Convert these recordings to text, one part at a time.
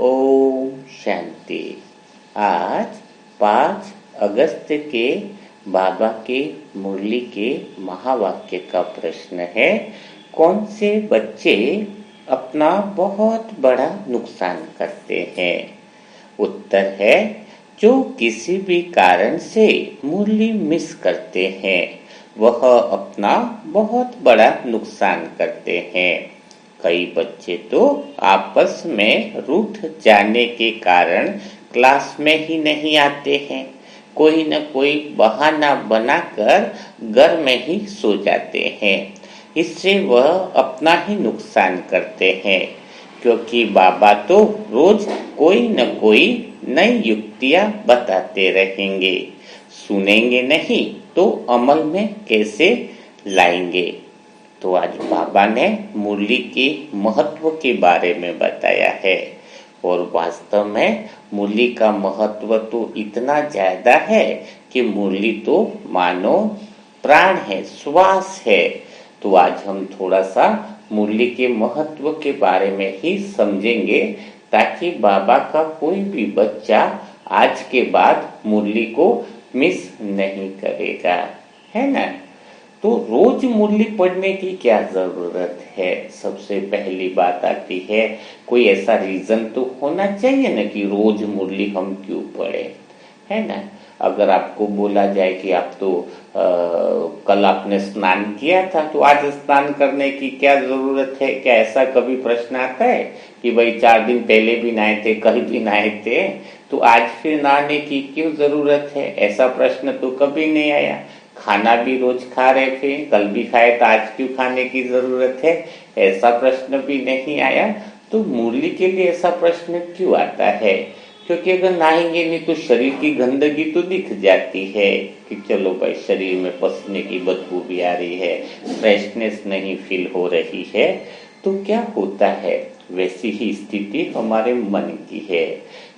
ओम शांति। आज 5 अगस्त के बाबा के मुरली के महावाक्य का प्रश्न है, कौन से बच्चे अपना बहुत बड़ा नुकसान करते हैं? उत्तर है, जो किसी भी कारण से मुरली मिस करते हैं वह अपना बहुत बड़ा नुकसान करते हैं। कई बच्चे तो आपस में रूठ जाने के कारण क्लास में ही नहीं आते हैं। कोई न कोई बहाना बनाकर घर में ही सो जाते हैं। इससे वह अपना ही नुकसान करते हैं, क्योंकि बाबा तो रोज कोई न कोई नई युक्तियां बताते रहेंगे। सुनेंगे नहीं तो अमल में कैसे लाएंगे? तो आज बाबा ने मुरली के महत्व के बारे में बताया है, और वास्तव में मुरली का महत्व तो इतना ज्यादा है कि मुरली तो मानो प्राण है, श्वास है। तो आज हम थोड़ा सा मुरली के महत्व के बारे में ही समझेंगे, ताकि बाबा का कोई भी बच्चा आज के बाद मुरली को मिस नहीं करेगा, है ना? तो रोज मुरली पढ़ने की क्या जरूरत है? सबसे पहली बात आती है, कोई ऐसा रीजन तो होना चाहिए ना कि रोज मुरली हम क्यों पढ़े, है ना? अगर आपको बोला जाए कि आप तो कल आपने स्नान किया था, तो आज स्नान करने की क्या जरूरत है? क्या ऐसा कभी प्रश्न आता है कि भाई 4 दिन पहले भी नहाए थे, कल भी नहाए थे, तो आज फिर नहाने की क्यों जरूरत है? ऐसा प्रश्न तो कभी नहीं आया। खाना भी रोज खा रहे थे, कल भी खाए तो आज क्यों खाने की जरूरत है? ऐसा प्रश्न भी नहीं आया। तो मुरली के लिए ऐसा प्रश्न क्यों आता है? क्योंकि अगर नहाएंगे नहीं तो शरीर की गंदगी तो दिख जाती है कि चलो भाई शरीर में पसीने की बदबू भी आ रही है, फ्रेशनेस नहीं फील हो रही है। तो क्या होता है? वैसी ही स्थिति हमारे मन की है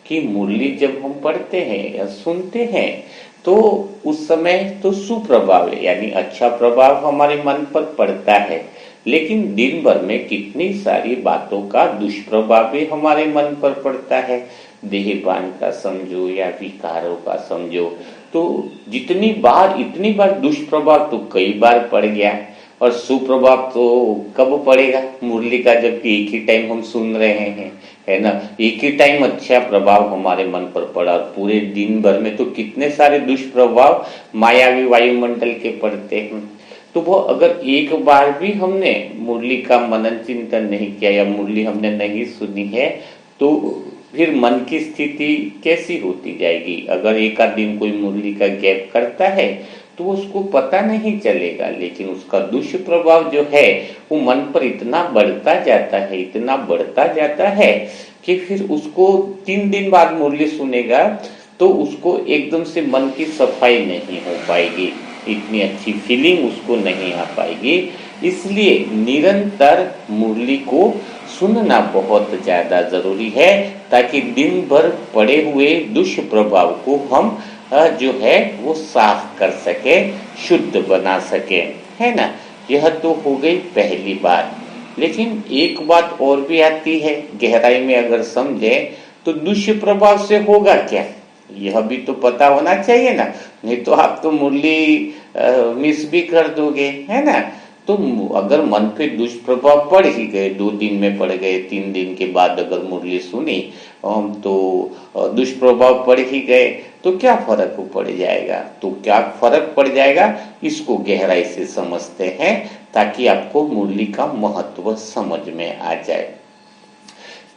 कि मुरली जब हम पढ़ते हैं या सुनते हैं तो उस समय तो सुप्रभाव है, यानी अच्छा प्रभाव हमारे मन पर पड़ता है, लेकिन दिन भर में कितनी सारी बातों का दुष्प्रभाव भी हमारे मन पर पड़ता है। देहभान का समझो या विकारों का समझो, तो इतनी बार दुष्प्रभाव तो कई बार पड़ गया, और सुप्रभाव तो कब पड़ेगा? मुरली का जबकि एक ही टाइम हम सुन रहे हैं, है ना? एक ही टाइम अच्छा प्रभाव हमारे मन पर पड़ा, और पूरे दिन भर में तो कितने सारे दुष्प्रभाव मायावी वायुमंडल के पड़ते हैं। तो वो अगर एक बार भी हमने मुरली का मनन चिंतन नहीं किया या मुरली हमने नहीं सुनी है, तो फिर मन की स्थिति कैसी होती जाएगी? अगर एक आध दिन कोई मुरली का गैप करता है तो उसको पता नहीं चलेगा, लेकिन उसका दुष्प्रभाव जो है वो मन पर इतना बढ़ता जाता है कि फिर उसको 3 दिन बाद मुरली सुनेगा तो उसको एकदम से मन की सफाई नहीं हो पाएगी, इतनी अच्छी फीलिंग उसको नहीं आ पाएगी। इसलिए निरंतर मुरली को सुनना बहुत ज्यादा जरूरी है, ताकि दिन भर पड़े हुए दुष्प्रभाव को हम जो है वो साफ कर सके, शुद्ध बना सके, है ना? यह तो हो गई पहली बात। लेकिन एक बात और भी आती है, गहराई में अगर समझे तो दुष्प्रभाव से होगा क्या, यह भी तो पता होना चाहिए ना, नहीं तो आप तो मुरली मिस भी कर दोगे, है ना? तो अगर मन पे दुष्प्रभाव पड़ ही गए, 2 दिन में पड़ गए, 3 दिन के बाद अगर मुरली सुनी तो दुष्प्रभाव पड़ ही गए, तो क्या फर्क पड़ जाएगा? तो क्या फर्क पड़ जाएगा, इसको गहराई से समझते हैं, ताकि आपको मुरली का महत्व समझ में आ जाए।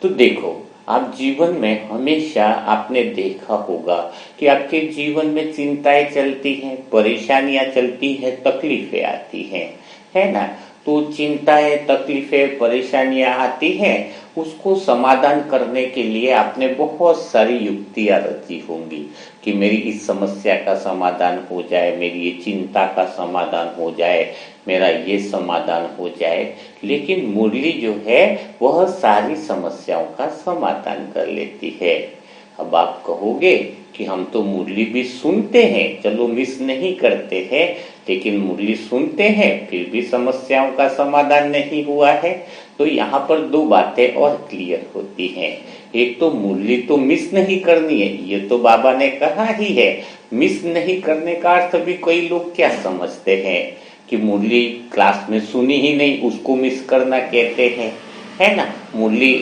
तो देखो, आप जीवन में हमेशा आपने देखा होगा कि आपके जीवन में चिंताएं चलती हैं, परेशानियां चलती हैं, तकलीफें आती हैं, है ना? तो चिंताएं, तकलीफें, परेशानियां आती हैं, उसको समाधान करने के लिए आपने बहुत सारी युक्तियां रची होंगी कि मेरी इस समस्या का समाधान हो जाए, मेरी ये चिंता का समाधान हो जाए, मेरा ये समाधान हो जाए। लेकिन मुरली जो है वह सारी समस्याओं का समाधान कर लेती है। अब आप कहोगे कि हम तो मुरली भी सुनते हैं, चलो मिस नहीं करते हैं, लेकिन मुरली सुनते हैं फिर भी समस्याओं का समाधान नहीं हुआ है। तो यहाँ पर दो बातें और क्लियर होती हैं। एक तो मुरली तो मिस नहीं करनी है, ये तो बाबा ने कहा ही है। मिस नहीं करने का अर्थ भी कई लोग क्या समझते हैं कि मुरली क्लास में सुनी ही नहीं, उसको मिस करना कहते हैं, है ना। मुरली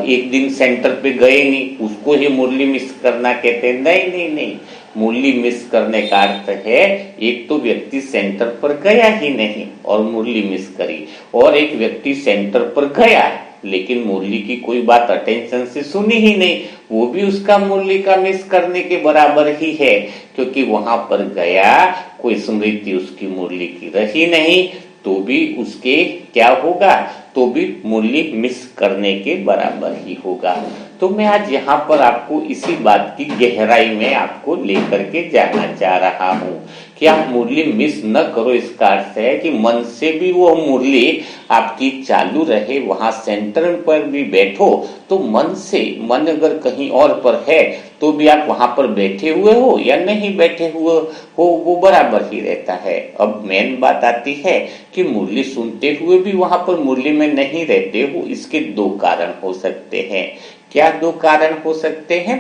एक दिन सेंटर पे गए नहीं, उसको ही मुरली मिस करना कहते हैं। नहीं नहीं नहीं, मुरली मिस करने का अर्थ है एक तो व्यक्ति सेंटर पर गया ही नहीं और मुरली मिस करी, और एक व्यक्ति सेंटर पर गया लेकिन मुरली की कोई बात अटेंशन से सुनी ही नहीं, वो भी उसका मुरली का मिस करने के बराबर ही है, क्योंकि वहां पर गया, कोई स्मृति उसकी मुरली की रही नहीं, तो भी उसके क्या होगा, तो भी मुरली मिस करने के बराबर ही होगा। तो मैं आज यहाँ पर आपको इसी बात की गहराई में आपको लेकर के जाना चाह रहा हूँ कि आप मुरली मिस न करो। इसका अर्थ है कि मन से भी वो मुरली आपकी चालू रहे, वहां सेंटर पर भी बैठो तो मन से, मन अगर कहीं और पर है तो भी आप वहां पर बैठे हुए हो या नहीं बैठे हुए हो वो बराबर ही रहता है। अब मेन बात आती है कि मुरली सुनते हुए भी वहां पर मुरली में नहीं रहते हो, इसके दो कारण हो सकते हैं। क्या दो कारण हो सकते हैं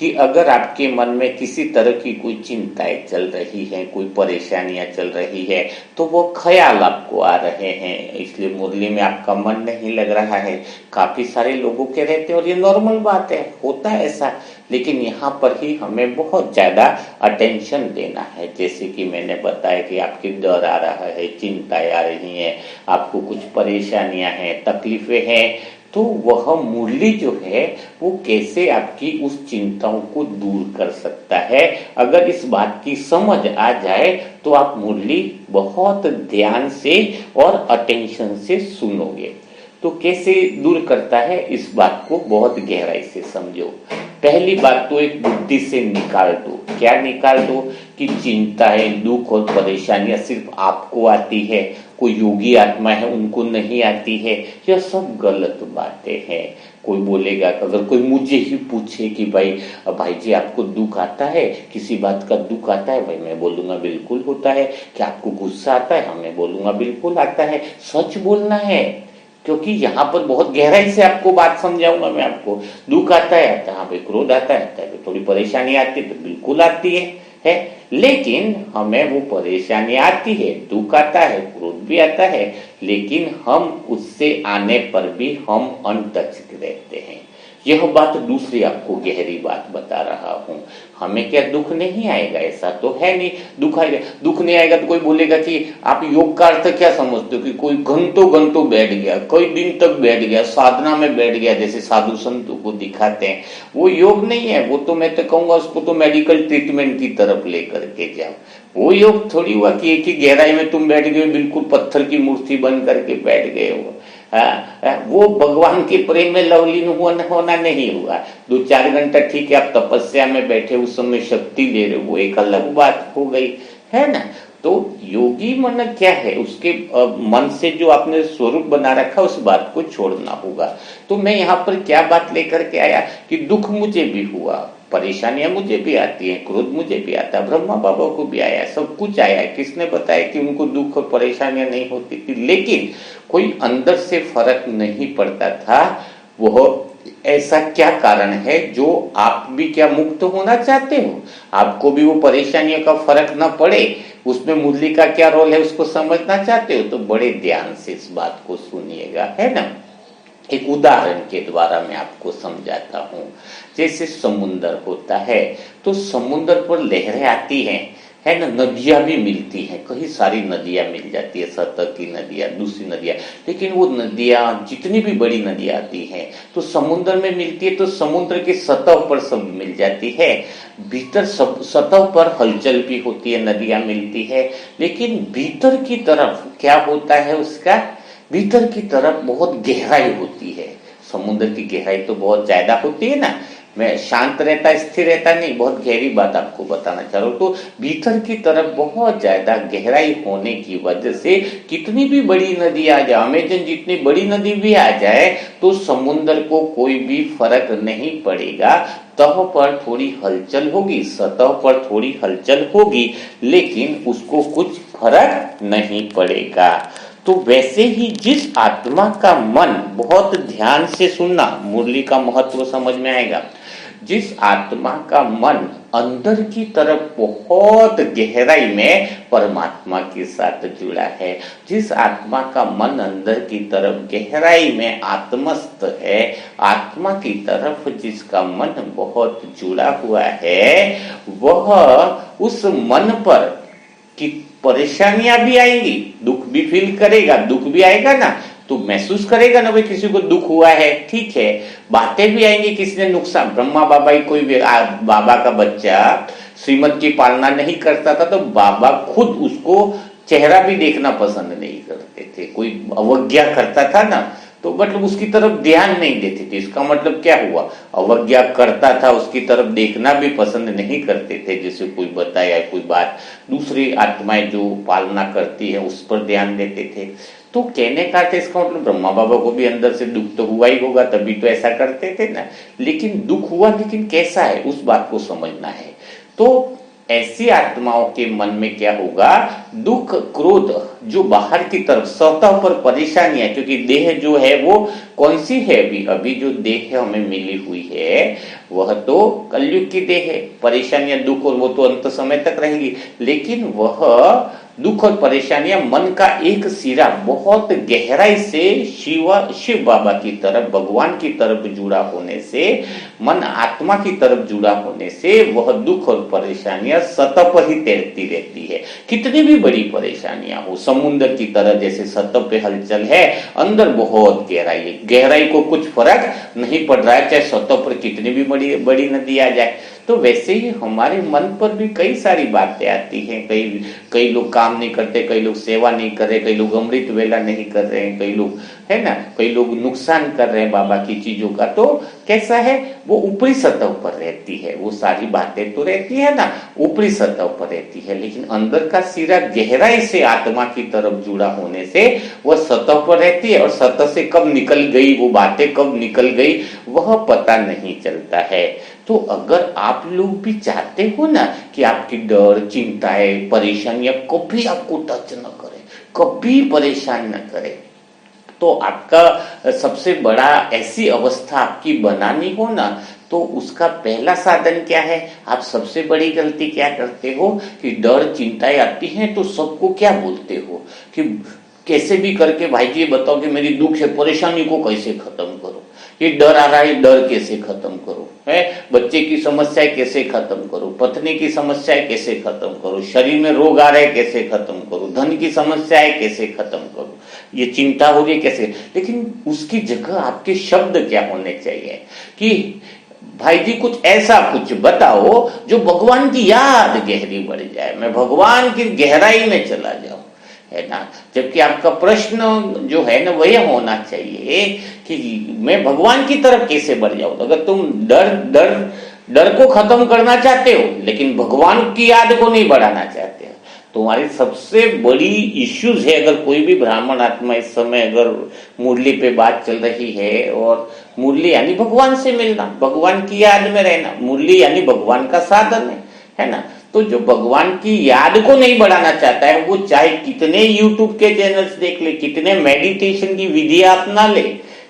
कि अगर आपके मन में किसी तरह की कोई चिंताएं चल रही हैं, कोई परेशानियां चल रही है, तो वो ख्याल आपको आ रहे हैं, इसलिए मुरली में आपका मन नहीं लग रहा है। काफी सारे लोगों के रहते हैं और ये नॉर्मल बात है, होता है ऐसा, लेकिन यहाँ पर ही हमें बहुत ज्यादा अटेंशन देना है। जैसे कि मैंने बताया कि आपके डर आ रहा है, चिंताएं आ रही हैं, आपको कुछ परेशानियां हैं, तकलीफें हैं, तो वह मुरली जो है वो कैसे आपकी उस चिंताओं को दूर कर सकता है। अगर इस बात की समझ आ जाए तो आप मुरली बहुत ध्यान से और अटेंशन से सुनोगे। तो कैसे दूर करता है इस बात को बहुत गहराई से समझो। पहली बात तो एक बुद्धि से निकाल दो। क्या निकाल दो कि चिंताएं, दुख और परेशानियां सिर्फ आपको आती है, कोई योगी आत्मा है उनको नहीं आती है, यह सब गलत बातें हैं। कोई बोलेगा, अगर कोई मुझे ही पूछे कि भाई जी आपको दुख आता है, किसी बात का दुख आता है, भाई मैं बोलूंगा बिल्कुल होता है। क्या आपको गुस्सा आता है, हाँ मैं बोलूंगा बिल्कुल आता है। सच बोलना है, क्योंकि यहाँ पर बहुत गहराई से आपको बात समझाऊंगा मैं आपको। दुख आता है, हाँ भाई, क्रोध आता है, थोड़ी परेशानी आती है, तो बिल्कुल आती है। लेकिन हमें वो परेशानी आती है, दुख आता है, क्रोध भी आता है, लेकिन हम उससे आने पर भी हम अनटच्ड रहते हैं। यह बात दूसरी आपको गहरी बात बता रहा हूं। हमें क्या दुख नहीं आएगा, ऐसा तो है नहीं। दुख आएगा, दुख नहीं आएगा तो कोई बोलेगा कि आप योग का अर्थ क्या समझते हो, कि कोई घंटों बैठ गया, कई दिन तक बैठ गया, साधना में बैठ गया, जैसे साधु संतों को दिखाते हैं, वो योग नहीं है। वो तो मैं तो कहूंगा उसको तो मेडिकल ट्रीटमेंट की तरफ लेकर के जाओ। वो योग थोड़ी हुआ कि एक ही गहराई में तुम बैठ गए, बिल्कुल पत्थर की मूर्ति बन करके बैठ गए हो। वो भगवान के प्रेम में लवलीन होना नहीं हुआ। 2-4 घंटा ठीक है, आप तपस्या में बैठे, उस समय शक्ति ले रहे हो, वो एक अलग बात हो गई, है ना। तो योगी मन क्या है, उसके मन से जो आपने स्वरूप बना रखा उस बात को छोड़ना होगा। तो मैं यहाँ पर क्या बात लेकर के आया कि दुख मुझे भी हुआ, परेशानियां मुझे भी आती हैं, क्रोध मुझे भी आता है, ब्रह्मा बाबा को भी आया, सब कुछ आया है। किसने बताया कि उनको दुख और परेशानियां नहीं होती थी, लेकिन कोई अंदर से फर्क नहीं पड़ता था। वह ऐसा क्या कारण है जो आप भी क्या मुक्त होना चाहते हो, आपको भी वो परेशानियों का फर्क ना पड़े, उसमें मुरली का क्या रोल है उसको समझना चाहते हो, तो बड़े ध्यान से इस बात को सुनिएगा, है ना। एक उदाहरण के द्वारा मैं आपको समझाता हूँ। जैसे समुंदर होता है, तो समुंदर पर लहरें आती हैं, है ना, नदियां भी मिलती हैं, कई सारी नदियां मिल जाती है, सतह की नदियां, दूसरी नदियां, लेकिन वो नदियां जितनी भी बड़ी नदियां आती हैं तो समुद्र में मिलती है, तो समुद्र की सतह पर सब मिल जाती है। भीतर सब सतह पर हलचल भी होती है, नदियां मिलती है, लेकिन भीतर की तरफ क्या होता है, उसका भीतर की तरफ बहुत गहराई होती है। समुद्र की गहराई तो बहुत ज्यादा होती है ना, मैं शांत रहता, स्थिर रहता नहीं, बहुत गहरी बात आपको बताना चाह रहा हूँ। तो भीतर की तरफ बहुत ज्यादा गहराई होने की वजह से कितनी भी बड़ी नदी आ जाए, अमेजन जितनी बड़ी नदी भी आ जाए, तो समुद्र को कोई भी फर्क नहीं पड़ेगा। तह पर थोड़ी हलचल होगी, सतह पर थोड़ी हलचल होगी, लेकिन उसको कुछ फर्क नहीं पड़ेगा। तो वैसे ही जिस आत्मा का मन, बहुत ध्यान से सुनना, मुरली का महत्व समझ में आएगा। जिस आत्मा का मन अंदर की तरफ बहुत गहराई में परमात्मा के साथ जुड़ा है, जिस आत्मा का मन अंदर की तरफ गहराई में आत्मस्थ है, आत्मा की तरफ जिसका मन बहुत जुड़ा हुआ है, वह उस मन पर कि परेशानियां भी आएंगी, दुख भी फील करेगा, दुख भी आएगा ना, तो महसूस करेगा ना भाई किसी को दुख हुआ है, ठीक है। बातें भी आएंगी, किसी ने नुकसान, ब्रह्मा बाबा ही कोई बाबा का बच्चा श्रीमत की पालना नहीं करता था तो बाबा खुद उसको चेहरा भी देखना पसंद नहीं करते थे। कोई अवज्ञा करता था ना तो मतलब उसकी तरफ ध्यान नहीं देते थे। इसका मतलब क्या हुआ, अवज्ञा करता था, उसकी तरफ देखना भी पसंद नहीं करते थे। जैसे कोई बताया कोई बात, दूसरी आत्माएं जो पालना करती है उस पर ध्यान देते थे। तो कहने का था इसका मतलब ब्रह्मा बाबा को भी अंदर से दुख तो हुआ ही होगा, तभी तो ऐसा करते थे ना। लेकिन दुख हुआ, लेकिन कैसा है उस बात को समझना है। तो ऐसी आत्माओं के मन में क्या होगा, दुख क्रोध जो बाहर की तरफ सतह पर परेशानियां, क्योंकि देह जो है वो कौन सी है, अभी जो देह है हमें मिली हुई है वह तो कलयुग की देह है। परेशानियां दुख और वो तो अंत समय तक रहेगी, लेकिन वह दुख और परेशानियां मन का एक सिरा बहुत गहराई से शिव बाबा की तरफ, भगवान की तरफ जुड़ा होने से, मन आत्मा की तरफ जुड़ा होने से वह दुख और परेशानियां सतह पर ही तैरती रहती है। कितनी भी बड़ी परेशानियां हो, समुद्र की तरह जैसे सतह पे हलचल है, अंदर बहुत गहराई है, गहराई को कुछ फर्क नहीं पड़ रहा है चाहे सतह पर कितनी भी बड़ी नदी आ जाए। तो वैसे ही हमारे मन पर भी कई सारी बातें आती हैं। कई लोग काम नहीं करते, कई लोग सेवा नहीं कर रहे, कई लोग अमृत वेला नहीं कर रहे हैं, कई लोग है ना, कई लोग नुकसान कर रहे हैं बाबा की चीजों का। तो कैसा है, वो ऊपरी सतह पर रहती है, वो सारी बातें तो रहती है ना ऊपरी सतह पर रहती है, लेकिन अंदर का सिरा गहराई से आत्मा की तरफ जुड़ा होने से वह सतह पर रहती है, और सतह से कब निकल गई वो बातें, कब निकल गई वह पता नहीं चलता है। तो अगर आप लोग भी चाहते हो ना कि आपकी डर, चिंताएं, परेशानियां कभी आपको टच न करे, कभी परेशान न करे, तो आपका सबसे बड़ा ऐसी अवस्था आपकी बनानी हो ना, तो उसका पहला साधन क्या है। आप सबसे बड़ी गलती क्या करते हो कि डर चिंताएं आती हैं तो सबको क्या बोलते हो कि कैसे भी करके भाई जी बताओ कि मेरी दुख है, परेशानी को कैसे खत्म करो, ये डर आ रहा है, डर कैसे खत्म करो, है बच्चे की समस्याएं कैसे खत्म करो, पत्नी की समस्याएं कैसे खत्म करो, शरीर में रोग आ रहे कैसे खत्म करो, धन की समस्याएं कैसे खत्म करो, ये चिंता हो रही कैसे। लेकिन उसकी जगह आपके शब्द क्या होने चाहिए कि भाई जी कुछ ऐसा कुछ बताओ जो भगवान की याद गहरी बढ़ जाए, मैं भगवान की गहराई में चला जाऊं, है ना। जबकि आपका प्रश्न जो है ना वह होना चाहिए कि मैं भगवान की तरफ कैसे बढ़ जाऊं। अगर तुम डर को खत्म करना चाहते हो लेकिन भगवान की याद को नहीं बढ़ाना चाहते हो, तुम्हारी सबसे बड़ी इश्यूज है। अगर कोई भी ब्राह्मण आत्मा इस समय अगर मुरली पे बात चल रही है, और मुरली यानी भगवान से मिलना, भगवान की याद में रहना, मुरली यानी भगवान का साधन है ना। तो जो भगवान की याद को नहीं बढ़ाना चाहता है वो चाहे कितने YouTube के चैनल्स देख ले, कितने मेडिटेशन की विधियां अपना ले,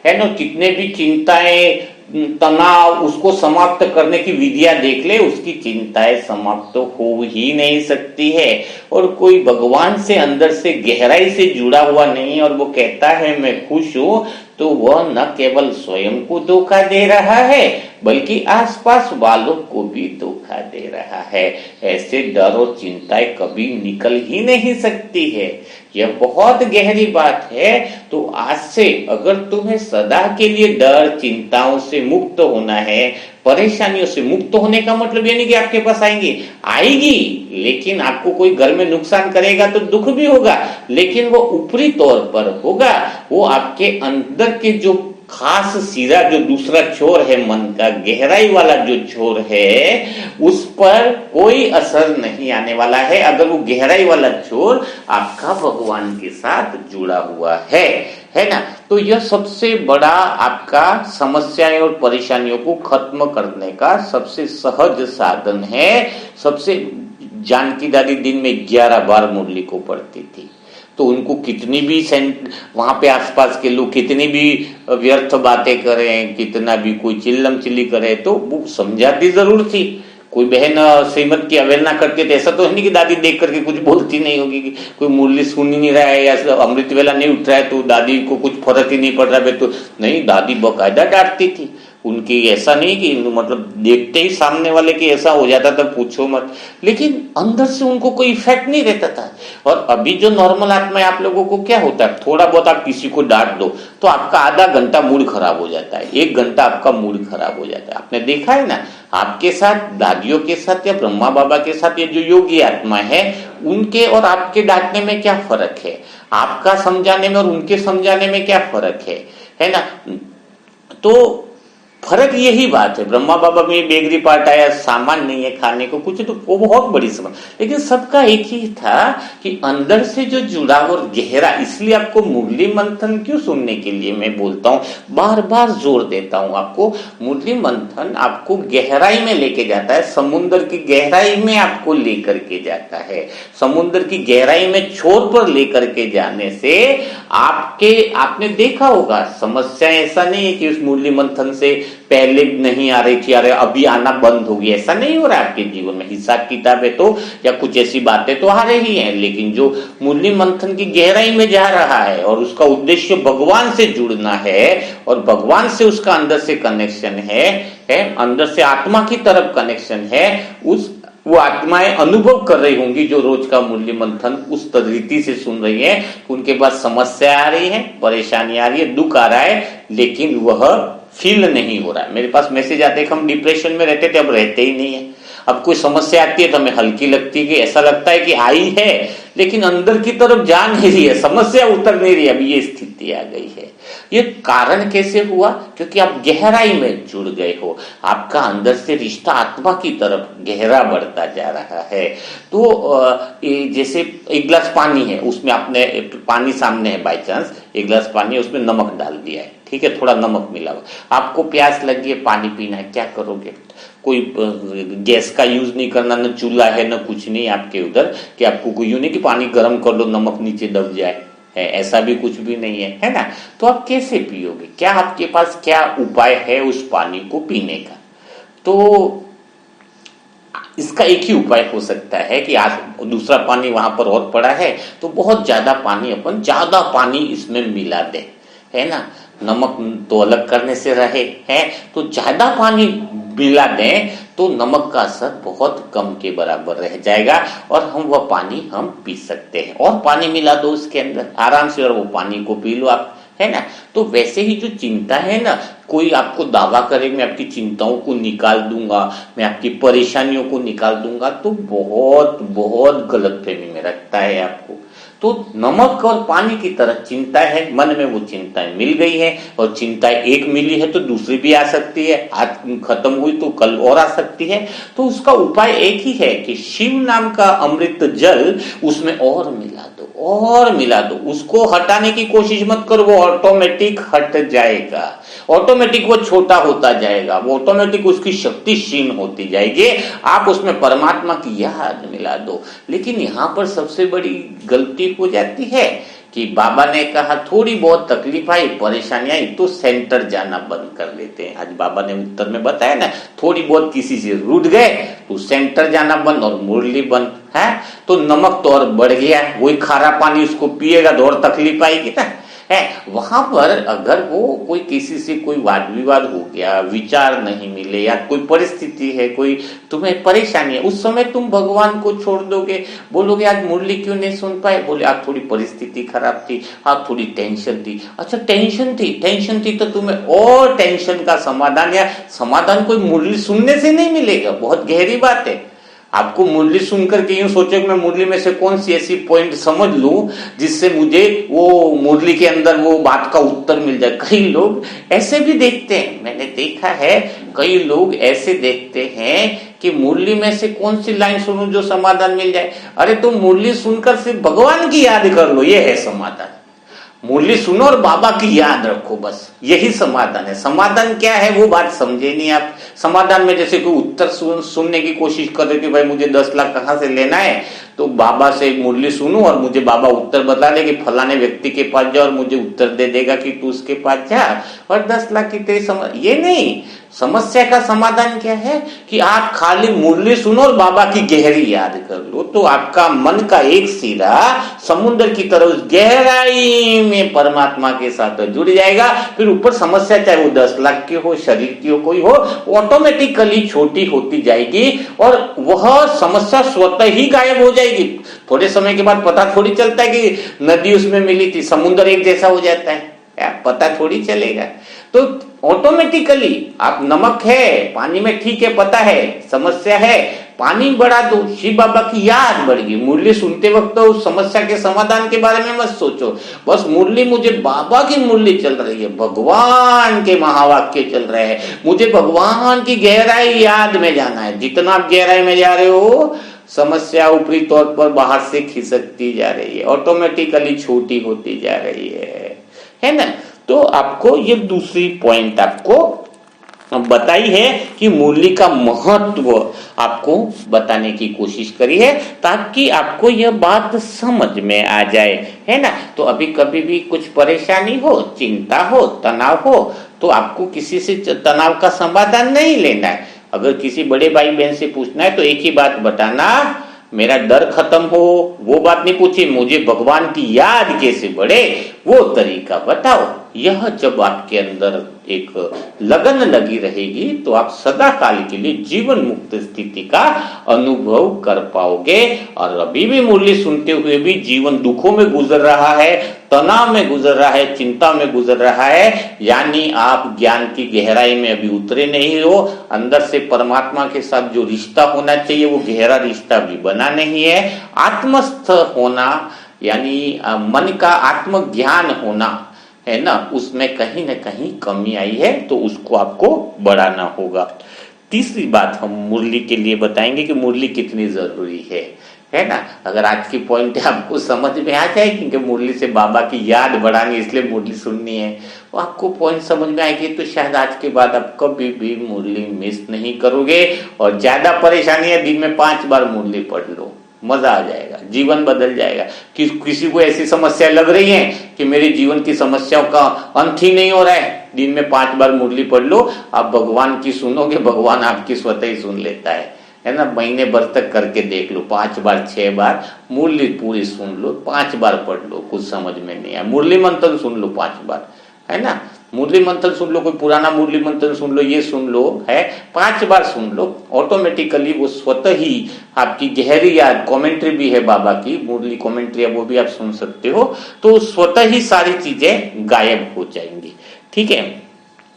है ना, कितने भी चिंताएं तनाव उसको समाप्त करने की विधियां देख ले, उसकी चिंताएं समाप्त तो हो ही नहीं सकती है। और कोई भगवान से अंदर से गहराई से जुड़ा हुआ नहीं और वो कहता है मैं खुश हूं, तो वह न केवल स्वयं को धोखा दे रहा है बल्कि आसपास वालों को भी धोखा दे रहा है। ऐसे डर और चिंताएं कभी निकल ही नहीं सकती है, यह बहुत गहरी बात है। तो आज से अगर तुम्हें सदा के लिए डर चिंताओं से मुक्त होना है, परेशानियों से मुक्त होने का मतलब ये नहीं कि आपके पास आएगी, लेकिन आपको कोई घर में नुकसान करेगा तो दुख भी होगा, लेकिन वो ऊपरी तौर पर होगा, वो आपके अंदर के जो खास सिरा जो दूसरा छोर है, मन का गहराई वाला जो छोर है, उस पर कोई असर नहीं आने वाला है अगर वो गहराई वाला छोर आपका भगवान के साथ जुड़ा हुआ है ना। तो यह सबसे बड़ा आपका समस्याएं और परेशानियों को खत्म करने का सबसे सहज साधन है। सबसे जानकी दादी दिन में 11 बार मुरली को पढ़ती थी, तो उनको कितनी भी वहां पे आसपास के लोग कितनी भी व्यर्थ बातें करें, कितना भी कोई चिल्लम चिल्ली करे, तो वो समझाती जरूर थी। कोई बहन श्रीमत की अवहेलना करती है तो ऐसा तो है नहीं कि दादी देख करके कुछ बोलती नहीं होगी कि कोई मुरली सुन ही नहीं रहा है या अमृत वेला नहीं उठ रहा है तो दादी को कुछ फर्क ही नहीं पड़ रहा है, तो नहीं, दादी बकायदा डांटती थी उनकी। ऐसा नहीं कि मतलब देखते ही सामने वाले की ऐसा हो जाता था पूछो मत, लेकिन अंदर से उनको कोई इफेक्ट नहीं रहता था। और अभी जो नॉर्मल आत्मा है आप लोगों को क्या होता है, थोड़ा बहुत आप किसी को डांट दो तो आपका आधा घंटा मूड खराब हो जाता है, 1 घंटा आपका मूड खराब हो जाता है। आपने देखा है ना, आपके साथ दादियों के साथ या ब्रह्मा बाबा के साथ ये जो योगी आत्मा है उनके और आपके डांटने में क्या फर्क है, आपका समझाने में और उनके समझाने में क्या फर्क है ना। तो फर्क यही बात है, ब्रह्मा बाबा में बेगरी पार्ट आया, सामान नहीं है खाने को कुछ, तो वो बहुत बड़ी समझ, लेकिन सबका एक ही था कि अंदर से जो जुड़ाव और गहरा। इसलिए आपको मुरली मंथन क्यों सुनने के लिए मैं बोलता हूँ, बार बार जोर देता हूँ आपको, मुरली मंथन आपको गहराई में लेके जाता है, समुद्र की गहराई में आपको लेकर के जाता है। समुद्र की गहराई में छोर पर लेकर के जाने से आपने देखा होगा समस्या ऐसा नहीं है कि उस मुरली मंथन से पहले नहीं आ रही थी, अरे अभी आना बंद हो गई, ऐसा नहीं हो रहा है आपके जीवन में। हिसाब किताब है तो या कुछ ऐसी बातें तो आ रही हैं, लेकिन जो मुरली मंथन की गहराई में जा रहा है और उसका उद्देश्य भगवान से जुड़ना है और भगवान से उसका अंदर से कनेक्शन है अंदर से आत्मा की तरफ कनेक्शन है, वो आत्माएं अनुभव कर रही होंगी जो रोज का मूल्य मंथन उस रीति से सुन रही है, उनके पास समस्या आ रही है, परेशानी आ रही है, दुख आ रहा है, लेकिन वह फील नहीं हो रहा है। मेरे पास मैसेज आते हैं कि हम डिप्रेशन में रहते थे, अब रहते ही नहीं है। अब कोई समस्या आती है तो हमें हल्की लगती है कि ऐसा लगता है कि आई है लेकिन अंदर की तरफ जा नहीं रही है, समस्या उतर नहीं रही, अभी ये स्थिति आ गई है। ये कारण कैसे हुआ? क्योंकि आप गहराई में जुड़ गए हो, आपका अंदर से रिश्ता आत्मा की तरफ गहरा बढ़ता जा रहा है। तो जैसे एक गिलास पानी है, उसमें आपने पानी सामने है, बाई चांस एक गिलास पानी है, उसमें नमक डाल दिया है, ठीक है, थोड़ा नमक मिला हुआ, आपको प्यास लगी है, पानी पीना है, क्या करोगे? कोई गैस का यूज नहीं करना, न चूल्हा है न कुछ नहीं आपके उधर कि आपको कोई यूं नहीं कि पानी गर्म कर लो नमक नीचे दब जाए, है ऐसा भी कुछ भी नहीं है ना। तो आप कैसे पियोगे? क्या आपके पास क्या उपाय है उस पानी को पीने का? तो इसका एक ही उपाय हो सकता है कि आज दूसरा पानी वहां पर और पड़ा है तो बहुत ज्यादा पानी, अपन ज्यादा पानी इसमें मिला दे, है ना, नमक तो अलग करने से रहे हैं, तो ज्यादा पानी मिला दें तो नमक का असर बहुत कम के बराबर रह जाएगा और हम वह पानी हम पी सकते हैं। और पानी मिला दो उसके अंदर आराम से और वो पानी को पी लो आप, है ना। तो वैसे ही जो चिंता है ना, कोई आपको दावा करे मैं आपकी चिंताओं को निकाल दूंगा, मैं आपकी परेशानियों को निकाल दूंगा, तो बहुत बहुत गलतफहमी में रखता है आपको। तो नमक और पानी की तरह चिंता है, मन में वो चिंताएं मिल गई है और चिंताएं एक मिली है तो दूसरी भी आ सकती है, आज खत्म हुई तो कल और आ सकती है। तो उसका उपाय एक ही है कि शिव नाम का अमृत जल उसमें और मिला दो और मिला दो, उसको हटाने की कोशिश मत करो, वो ऑटोमेटिक हट जाएगा, ऑटोमेटिक वो छोटा होता जाएगा, वो ऑटोमेटिक उसकी शक्ति क्षीण होती जाएगी, आप उसमें परमात्मा की याद मिला दो। लेकिन यहाँ पर सबसे बड़ी गलती हो जाती है कि बाबा ने कहा थोड़ी बहुत तकलीफ आई, परेशानी आई तो सेंटर जाना बंद कर लेते हैं। आज बाबा ने उत्तर में बताया ना, थोड़ी बहुत किसी से रूठ गए तो सेंटर जाना बंद और मुरली बंद है, तो नमक तो और बढ़ गया, वही खारा पानी उसको पिएगा तो और तकलीफ आएगी ना, है। वहां पर अगर वो कोई किसी से कोई वाद विवाद हो गया, विचार नहीं मिले या कोई परिस्थिति है, कोई तुम्हें परेशानी है, उस समय तुम भगवान को छोड़ दोगे, बोलोगे आज मुरली क्यों नहीं सुन पाए, बोले आज थोड़ी परिस्थिति खराब थी, आज थोड़ी टेंशन थी। अच्छा टेंशन थी तो तुम्हें और टेंशन का समाधान या समाधान कोई मुरली सुनने से नहीं मिलेगा, बहुत गहरी बात है। आपको मुरली सुनकर के यूं सोचो कि मैं मुरली में से कौन सी ऐसी पॉइंट समझ लूं जिससे मुझे वो मुरली के अंदर वो बात का उत्तर मिल जाए। कई लोग ऐसे भी देखते हैं, मैंने देखा है, कई लोग ऐसे देखते हैं कि मुरली में से कौन सी लाइन सुनूं जो समाधान मिल जाए। अरे तुम मुरली सुनकर सिर्फ भगवान की याद कर लो, ये है समाधान। मुरली सुनो और बाबा की याद रखो, बस यही समाधान है। समाधान क्या है वो बात समझे नहीं आप। समाधान में जैसे कोई उत्तर सुनने की कोशिश कर रहे कि भाई मुझे 10 लाख कहां से लेना है, तो बाबा से मुरली सुनूं और मुझे बाबा उत्तर बता दे कि फलाने व्यक्ति के पास जा और मुझे उत्तर दे देगा कि तू उसके पास जा और 10 लाख की तेरी ये नहीं। समस्या का समाधान क्या है कि आप खाली मुरली सुनो और बाबा की गहरी याद कर लो, तो आपका मन का एक सिरा समुद्र की तरह उस गहराई में परमात्मा के साथ जुड़ जाएगा। फिर ऊपर समस्या चाहे वो 10 लाख की हो, शरीर की हो, कोई हो, ऑटोमेटिकली छोटी होती जाएगी और वह समस्या स्वतः ही गायब हो जाएगी। थोड़े समय के बाद पता थोड़ी चलता है कि नदी उसमें मिली थी, समुद्र एक जैसा हो जाता है, पता थोड़ी चलेगा। तो ऑटोमेटिकली आप नमक है पानी में, ठीक है, पता है समस्या है, पानी बढ़ा दो, शिव बाबा की याद बढ़ गई। मुरली सुनते वक्त तो उस समस्या के समाधान के बारे में मत सोचो, बस मुरली, मुझे बाबा की मुरली चल रही है, भगवान के महावाक्य चल रहे हैं, मुझे भगवान की गहराई याद में जाना है। जितना आप गहराई में जा रहे हो, समस्या ऊपरी तौर पर बाहर से खिसकती जा रही है, ऑटोमेटिकली छोटी होती जा रही है ना। तो आपको ये दूसरी पॉइंट आपको बताई है कि मुरली का महत्व आपको बताने की कोशिश करी है ताकि आपको यह बात समझ में आ जाए, है ना। तो अभी कभी भी कुछ परेशानी हो, चिंता हो, तनाव हो, तो आपको किसी से तनाव का समाधान नहीं लेना है। अगर किसी बड़े भाई बहन से पूछना है तो एक ही बात बताना, मेरा डर खत्म हो, वो बात नहीं पूछी, मुझे भगवान की याद कैसे बढ़े वो तरीका बताओ। यह जब आपके अंदर एक लगन लगी रहेगी तो आप सदा काल के लिए जीवन मुक्त स्थिति का अनुभव कर पाओगे। और अभी भी मुरली सुनते हुए भी जीवन दुखों में गुजर रहा है, तनाव में गुजर रहा है, चिंता में गुजर रहा है, यानी आप ज्ञान की गहराई में अभी उतरे नहीं हो। अंदर से परमात्मा के साथ जो रिश्ता होना चाहिए वो गहरा रिश्ता भी बना नहीं है। आत्मस्थ होना यानी मन का आत्मज्ञान होना है ना, उसमें कहीं ना कहीं कमी आई है, तो उसको आपको बढ़ाना होगा। तीसरी बात हम मुरली के लिए बताएंगे कि मुरली कितनी जरूरी है ना। अगर आज की पॉइंट आपको समझ में आ जाए क्योंकि मुरली से बाबा की याद बढ़ानी, इसलिए मुरली सुननी है, तो आपको पॉइंट समझ में आएगी, तो शायद आज के बाद आप कभी भी मुरली मिस नहीं करोगे। और ज्यादा परेशानी है, दिन में 5 बार मुरली पढ़ लो, मजा आ जाएगा, जीवन बदल जाएगा। किसी को ऐसी समस्या लग रही है कि मेरे जीवन की समस्याओं का अंत ही नहीं हो रहा है, दिन में 5 बार मुरली पढ़ लो, आप भगवान की सुनोगे, भगवान आपकी स्वतः ही सुन लेता है ना। महीने भर तक करके देख लो, 5 बार 6 बार मुरली पूरी सुन लो, 5 बार पढ़ लो, कुछ समझ में नहीं आया, मुरली मंथन सुन लो 5 बार, है ना। मुरली मंथन सुन लो, कोई पुराना मुरली मंथन सुन लो, ये सुन लो, है 5 बार सुन लो, ऑटोमेटिकली वो स्वतः ही आपकी गहरी याद, कमेंट्री भी है बाबा की, मुरली कमेंट्री है, वो भी आप सुन सकते हो, तो स्वतः ही सारी चीजें गायब हो जाएंगी। ठीक है।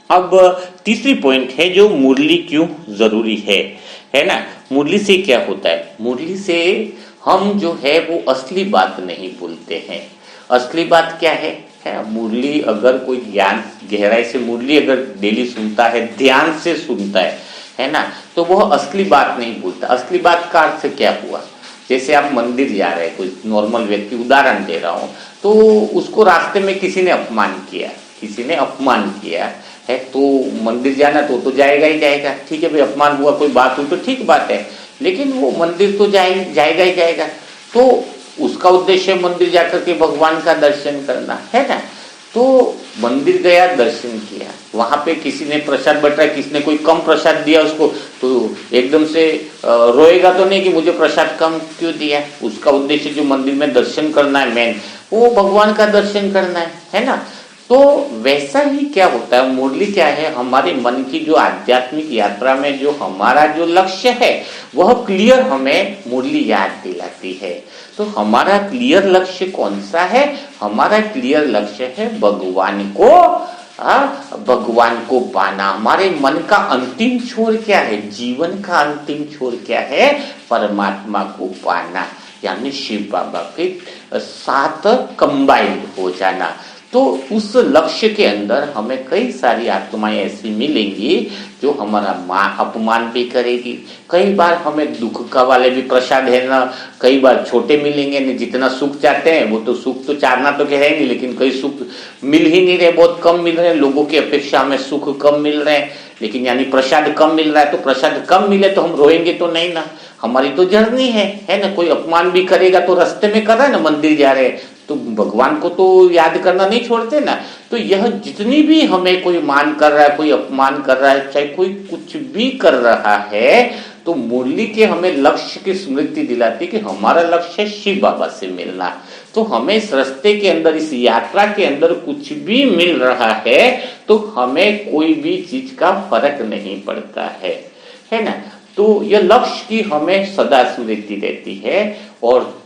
अब तीसरी पॉइंट है जो मुरली क्यों जरूरी है ना। मुरली से क्या होता है, मुरली से हम जो है वो असली बात नहीं भूलते हैं। असली बात क्या है मुरली अगर कोई ज्ञान गहराई से मुरली अगर डेली सुनता है, ध्यान से सुनता है ना, तो वह असली बात नहीं भूलता। असली बात का अर्थ क्या हुआ, जैसे आप मंदिर जा रहे हैं, कोई नॉर्मल व्यक्ति, उदाहरण दे रहा हूं, तो उसको रास्ते में किसी ने अपमान किया है, तो मंदिर जाना तो जाएगा ही जाएगा, ठीक है भाई, अपमान हुआ, कोई बात हुई तो ठीक बात है, लेकिन वो मंदिर तो जाएगा ही जाएगा। तो उसका उद्देश्य मंदिर जाकर के भगवान का दर्शन करना, है ना। तो मंदिर गया, दर्शन किया, वहां पे किसी ने प्रसाद बटाया, किसी ने कोई कम प्रसाद दिया उसको, तो एकदम से रोएगा तो नहीं कि मुझे प्रसाद कम क्यों दिया। उसका उद्देश्य जो मंदिर में दर्शन करना है, मेन वो भगवान का दर्शन करना है ना। तो वैसा ही क्या होता है, मुरली क्या है, हमारे मन की जो आध्यात्मिक यात्रा में जो हमारा जो लक्ष्य है वह क्लियर हमें मुरली याद दिलाती है। तो हमारा क्लियर लक्ष्य कौन सा है, हमारा क्लियर लक्ष्य है भगवान को पाना। हमारे मन का अंतिम छोर क्या है, जीवन का अंतिम छोर क्या है, परमात्मा को पाना, यानी शिव बाबा के साथ कंबाइंड हो जाना। तो उस लक्ष्य के अंदर हमें कई सारी आत्माएं ऐसी मिलेंगी जो हमारा अपमान भी करेगी। कई बार हमें दुख का वाले भी प्रसाद है ना, कई बार छोटे मिलेंगे नहीं, जितना सुख चाहते हैं वो तो सुख तो चाहना तो है नहीं, लेकिन कई सुख मिल ही नहीं रहे, बहुत कम मिल रहे हैं, लोगों की अपेक्षा हमें सुख कम मिल रहे हैं, लेकिन यानी प्रसाद कम मिल रहा है, तो प्रसाद कम मिले तो हम रोएंगे तो नहीं ना, हमारी तो जर्नी है ना। कोई अपमान भी करेगा तो रास्ते में कर रहा है ना, मंदिर जा रहे हैं तो भगवान को तो याद करना नहीं छोड़ते ना। तो यह जितनी भी हमें कोई मान कर रहा है, कोई अपमान कर रहा है, चाहे कोई कुछ भी कर रहा है, तो मुरली के हमें लक्ष्य की स्मृति दिलाती कि हमारा लक्ष्य है शिव बाबा से मिलना। तो हमें इस रास्ते के अंदर, इस यात्रा के अंदर कुछ भी मिल रहा है तो हमें कोई भी चीज का फर्क नहीं पड़ता है ना। तो यह लक्ष्य की हमें सदा स्मृति रहती है। और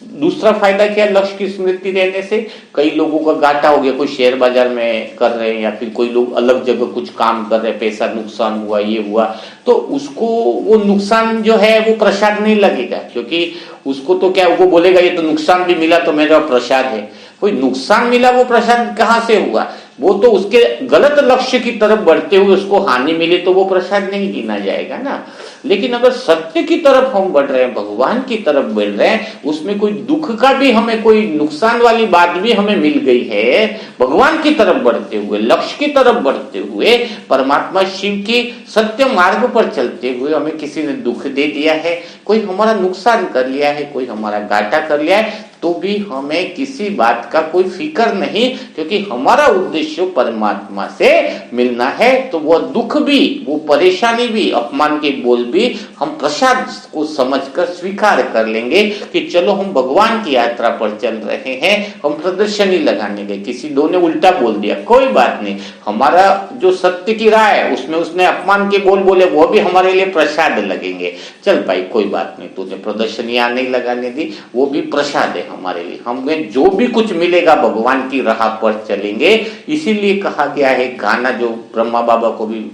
दूसरा फायदा क्या है लक्ष्य की स्मृति रहने से? कई लोगों का घाटा हो गया, कोई शेयर बाजार में कर रहे हैं या फिर कोई लोग अलग जगह कुछ काम कर रहे हैं, पैसा नुकसान हुआ, ये हुआ, तो उसको वो नुकसान जो है वो प्रसाद नहीं लगेगा, क्योंकि उसको तो क्या, वो बोलेगा ये तो नुकसान भी मिला तो मेरा प्रसाद है। कोई नुकसान मिला वो प्रसाद कहाँ से हुआ? वो तो उसके गलत लक्ष्य की तरफ बढ़ते हुए उसको हानि मिली तो वो प्रसाद नहीं गिना जाएगा ना। लेकिन अगर सत्य की तरफ हम बढ़ रहे हैं, भगवान की तरफ बढ़ रहे हैं, उसमें कोई दुख का भी, हमें कोई नुकसान वाली बात भी हमें मिल गई है, भगवान की तरफ बढ़ते हुए, लक्ष्य की तरफ बढ़ते हुए, परमात्मा शिव के सत्य मार्ग पर चलते हुए हमें किसी ने दुख दे दिया है, कोई हमारा नुकसान कर लिया है, कोई हमारा घाटा कर लिया है, तो भी हमें किसी बात का कोई फिक्र नहीं, क्योंकि हमारा उद्देश्य परमात्मा से मिलना है। तो वो दुख भी, वो परेशानी भी, अपमान के बोल भी हम प्रसाद को समझकर स्वीकार कर लेंगे कि चलो हम भगवान की यात्रा पर चल रहे हैं, हम प्रदर्शनी लगाने गए, किसी दो ने उल्टा बोल दिया, कोई बात नहीं, हमारा जो सत्य की राह है उसमें उसने अपमान के बोल बोले, वो भी हमारे लिए प्रसाद लगेंगे। चल भाई कोई बात नहीं, तूने प्रदर्शनी यहाँ नहीं लगाने दी, वो भी प्रसाद है हमारे लिए, हमें जो भी कुछ मिलेगा भगवान की राह पर चलेंगे। इसीलिए कहा गया है, गाना जो ब्रह्मा बाबा को भी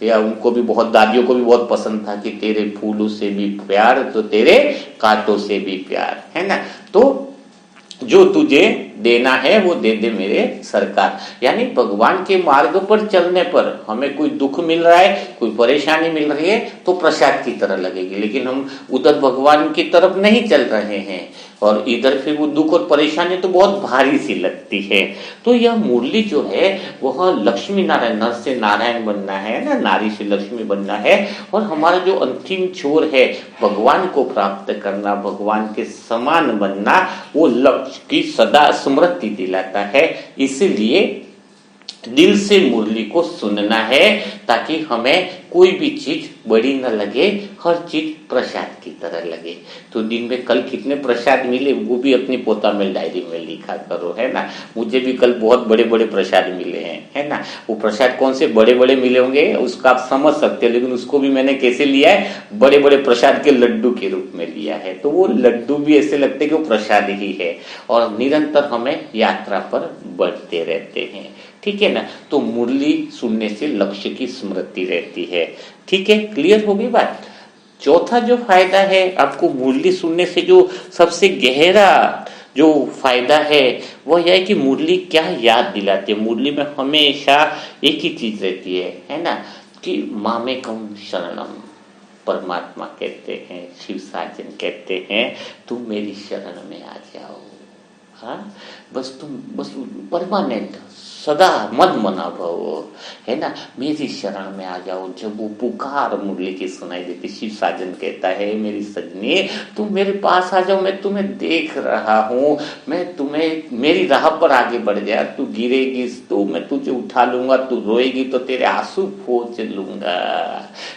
या उनको भी बहुत, दादियों को भी बहुत पसंद था कि तेरे फूलों से भी प्यार तो तेरे कांटों से भी प्यार, है ना। तो जो तुझे देना है वो दे दे मेरे सरकार। यानी भगवान के मार्ग पर चलने पर हमें कोई दुख मिल रहा है, कोई परेशानी मिल रही है तो प्रसाद की तरह लगेगी, लेकिन हम उधर भगवान की तरफ नहीं चल रहे हैं और इधर फिर वो दुख और परेशानी तो बहुत भारी सी लगती है। तो यह मुरली जो है वह लक्ष्मी नारायण, नर से नारायण बनना है ना, नारी से लक्ष्मी बनना है, और हमारा जो अंतिम छोर है भगवान को प्राप्त करना, भगवान के समान बनना, वो लक्ष्य की सदा स्मृति दिलाता है। इसीलिए दिल से मुरली को सुनना है ताकि हमें कोई भी चीज बड़ी न लगे, हर चीज प्रसाद की तरह लगे। तो दिन में कल कितने प्रसाद मिले वो भी अपनी पोता में डायरी में लिखा करो, है ना। मुझे भी कल बहुत बड़े बड़े प्रसाद मिले हैं, है ना। वो प्रसाद कौन से बड़े बड़े मिले होंगे उसका आप समझ सकते हो, लेकिन उसको भी मैंने कैसे लिया है, बड़े बड़े प्रसाद के लड्डू के रूप में लिया है। तो वो लड्डू भी ऐसे लगते कि वो प्रसाद ही है, और निरंतर हमें यात्रा पर बढ़ते रहते हैं, ठीक है ना। तो मुरली सुनने से लक्ष्य की स्मृति रहती है, ठीक है। क्लियर हो गई बात। चौथा जो फायदा है आपको मुरली सुनने से, जो सबसे गहरा जो फायदा है वो यह है कि मुरली क्या याद दिलाती है। मुरली में हमेशा एक ही चीज रहती है ना, कि मामेकम शरणम, परमात्मा कहते हैं, शिव साजन कहते हैं, तुम मेरी शरण में आ जाओ। हाँ, बस तुम, बस परमानेंट, सदा मद मना भव, है ना, मेरी शरण में आ जाओ। जब वो पुकार मुरली की सुनाई देती, शिव साजन कहता है, मेरी सजनी तुम मेरे पास आ जाओ, मैं तुम्हें देख रहा हूँ, मैं तुम्हें, मेरी राह पर आगे बढ़ जा, तू गिरेगी तो मैं तुझे उठा लूंगा, तू रोएगी तो तेरे आंसू पोंछ लूंगा,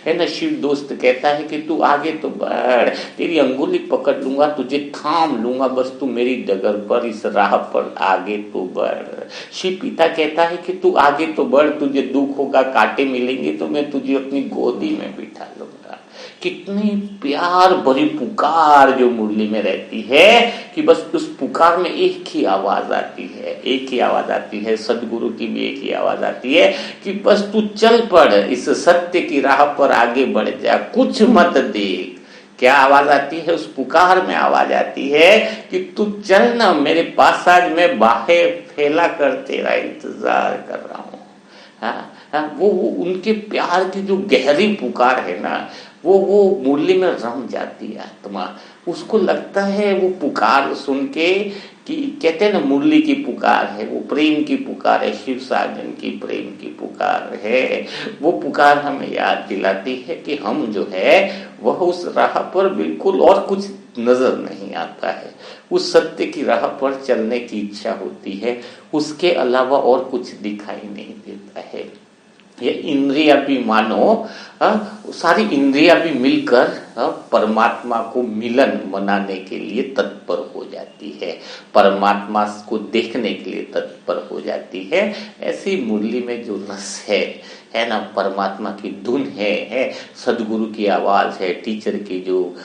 है ना। शिव दोस्त कहता है कि तू आगे तो बढ़, तेरी अंगुली पकड़ लूंगा, तुझे थाम लूंगा, बस तू मेरी डगर पर, इस राह पर आगे तो बढ़। शिव पिता कहता है कि तू आगे तो बढ़, तुझे दुख होगा, कांटे मिलेंगे तो मैं तुझे अपनी गोदी में बिठा लूंगा। कितनी प्यार भरी पुकार जो मुरली में रहती है कि बस उस पुकार में एक ही आवाज आती है, एक ही आवाज आती है, सदगुरु की भी एक ही आवाज आती है कि बस तू चल पड़, इस सत्य की राह पर आगे बढ़ जा, कुछ मत देख। क्या आवाज आती है उस पुकार में? आवाज आती है कि तू चल ना मेरे पास, आज मैं बाहें फैला कर तेरा इंतजार कर रहा हूं। हाँ, वो उनके प्यार की जो गहरी पुकार है ना, वो मुरली में रम जाती है आत्मा। उसको लगता है वो पुकार सुन के कि कहते हैं ना मुरली की पुकार है, वो प्रेम की पुकार है, शिव साजन की प्रेम की पुकार है। वो पुकार हमें याद दिलाती है कि हम जो है वह उस राह पर बिल्कुल, और कुछ नजर नहीं आता है, उस सत्य की राह पर चलने की इच्छा होती है, उसके अलावा और कुछ दिखाई नहीं देता है। ये इंद्रिया भी मानो सारी इंद्रिया भी मिलकर परमात्मा को मिलन मनाने के लिए तत्पर हो जाती है, परमात्मा को देखने के लिए तत्पर हो जाती है। ऐसी मुरली में जो रस है ना, परमात्मा की धुन है, सदगुरु की आवाज है, टीचर की जो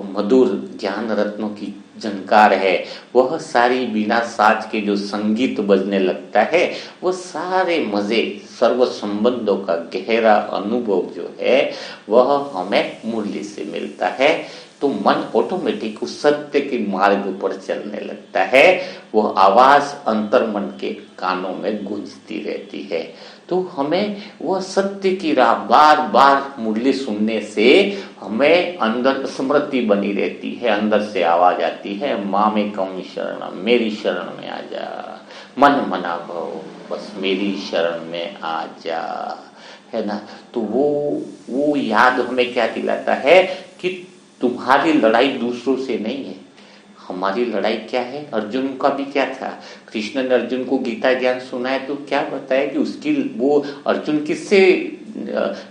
मधुर ज्ञान रत्नों की झंकार है, वह सारी बिना साज के जो संगीत बजने लगता है, वो सारे मजे, सर्व संबंधों का गहरा अनुभव जो है वह हमें मुरली से मिलता है। तो मन ऑटोमेटिक उस सत्य के मार्ग पर चलने लगता है, वह आवाज अंतर्मन के कानों में गूंजती रहती है। तो हमें वह सत्य की राह बार बार मुरली सुनने से हमें अंदर स्मृति बनी रहती है, अंदर से आवाज आती है, मामेकम शरणम, मेरी शरण में आ जा, मन मना भव, बस मेरी शरण में आ जा, है ना। तो वो याद हमें क्या दिलाता है कि तुम्हारी लड़ाई दूसरों से नहीं है, हमारी लड़ाई क्या है। अर्जुन का भी क्या था, कृष्ण ने अर्जुन को गीता ज्ञान सुनाया तो क्या बताया कि उसकी वो अर्जुन किससे,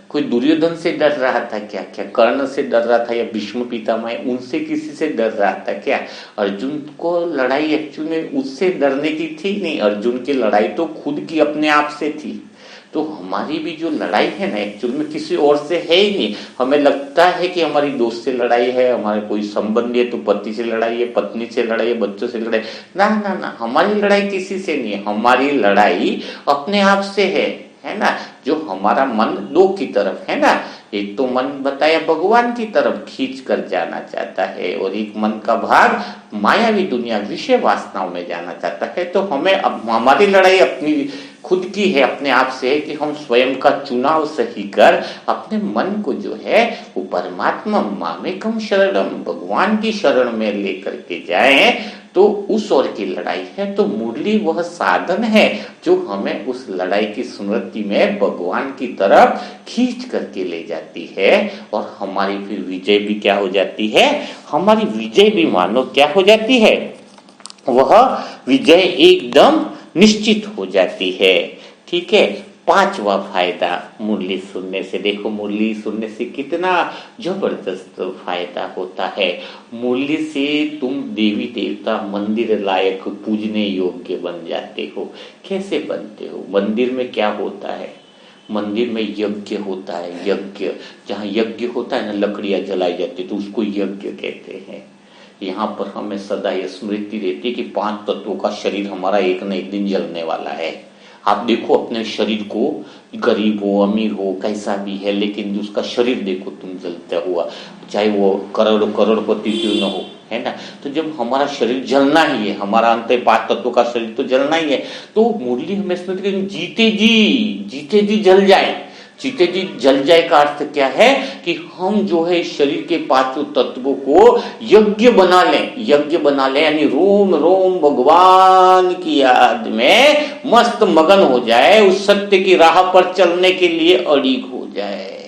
कोई दुर्योधन से डर रहा था क्या, कर्ण से डर रहा था या भीष्म पितामह, उनसे किसी से डर रहा था क्या। अर्जुन को लड़ाई एक्चुअली में उससे डरने की थी नहीं, अर्जुन की लड़ाई तो खुद की अपने आप से थी। तो हमारी भी जो लड़ाई है ना एक्चुअल में किसी और से है ही नहीं। हमें लगता है कि हमारी दोस्त से लड़ाई है, हमारे कोई संबंधी है तो पति से लड़ाई है, पत्नी से लड़ाई है, बच्चों से लड़ाई, ना ना ना, हमारी लड़ाई किसी से नहीं है, हमारी लड़ाई अपने आप से है ना। जो हमारा मन दो की तरफ है ना, एक तो मन बताया भगवान की तरफ खींच कर जाना चाहता है, और एक मन का भाग मायावी दुनिया विषय वासनाओं में जाना चाहता है। तो हमें अब हमारी लड़ाई अपनी खुद की है, अपने आप से है कि हम स्वयं का चुनाव सही कर अपने मन को जो है वो परमात्मा मामेकम शरणम, भगवान की शरण में लेकर के जाएं, तो उस ओर की लड़ाई है। तो मुरली वह साधन है जो हमें उस लड़ाई की स्मृति में भगवान की तरफ खींच करके ले जाती है, और हमारी फिर विजय भी क्या हो जाती है, हमारी विजय भी मानो क्या हो जाती है, वह विजय एकदम निश्चित हो जाती है। ठीक है। पांचवा फायदा मुरली सुनने से, देखो मुरली सुनने से कितना जबरदस्त फायदा होता है। मुरली से तुम देवी देवता मंदिर लायक पूजने योग्य बन जाते हो। कैसे बनते हो? मंदिर में क्या होता है, मंदिर में यज्ञ होता है, यज्ञ जहाँ यज्ञ होता है ना, लकड़ियां जलाई जाती तो उसको यज्ञ कहते हैं। यहाँ पर हमें सदा यह स्मृति रहती है कि 5 तत्वों का शरीर हमारा एक न एक दिन जलने वाला है। आप देखो अपने शरीर को, गरीब हो अमीर हो कैसा भी है, लेकिन उसका शरीर देखो तुम जलता हुआ, चाहे वो करोड़पति क्यों न हो, है ना। तो जब हमारा शरीर जलना ही है, हमारा अंत 5 तत्वों का शरीर तो जलना ही है, तो मुरली हमें स्मृति जीते जी जल जाए। जीते जी जल जाए का अर्थ क्या है कि हम जो है शरीर के 5 तत्वों को यज्ञ बना लें, यानी रोम रोम भगवान की याद में मस्त मगन हो जाए, उस सत्य की राह पर चलने के लिए अड़िग हो जाए,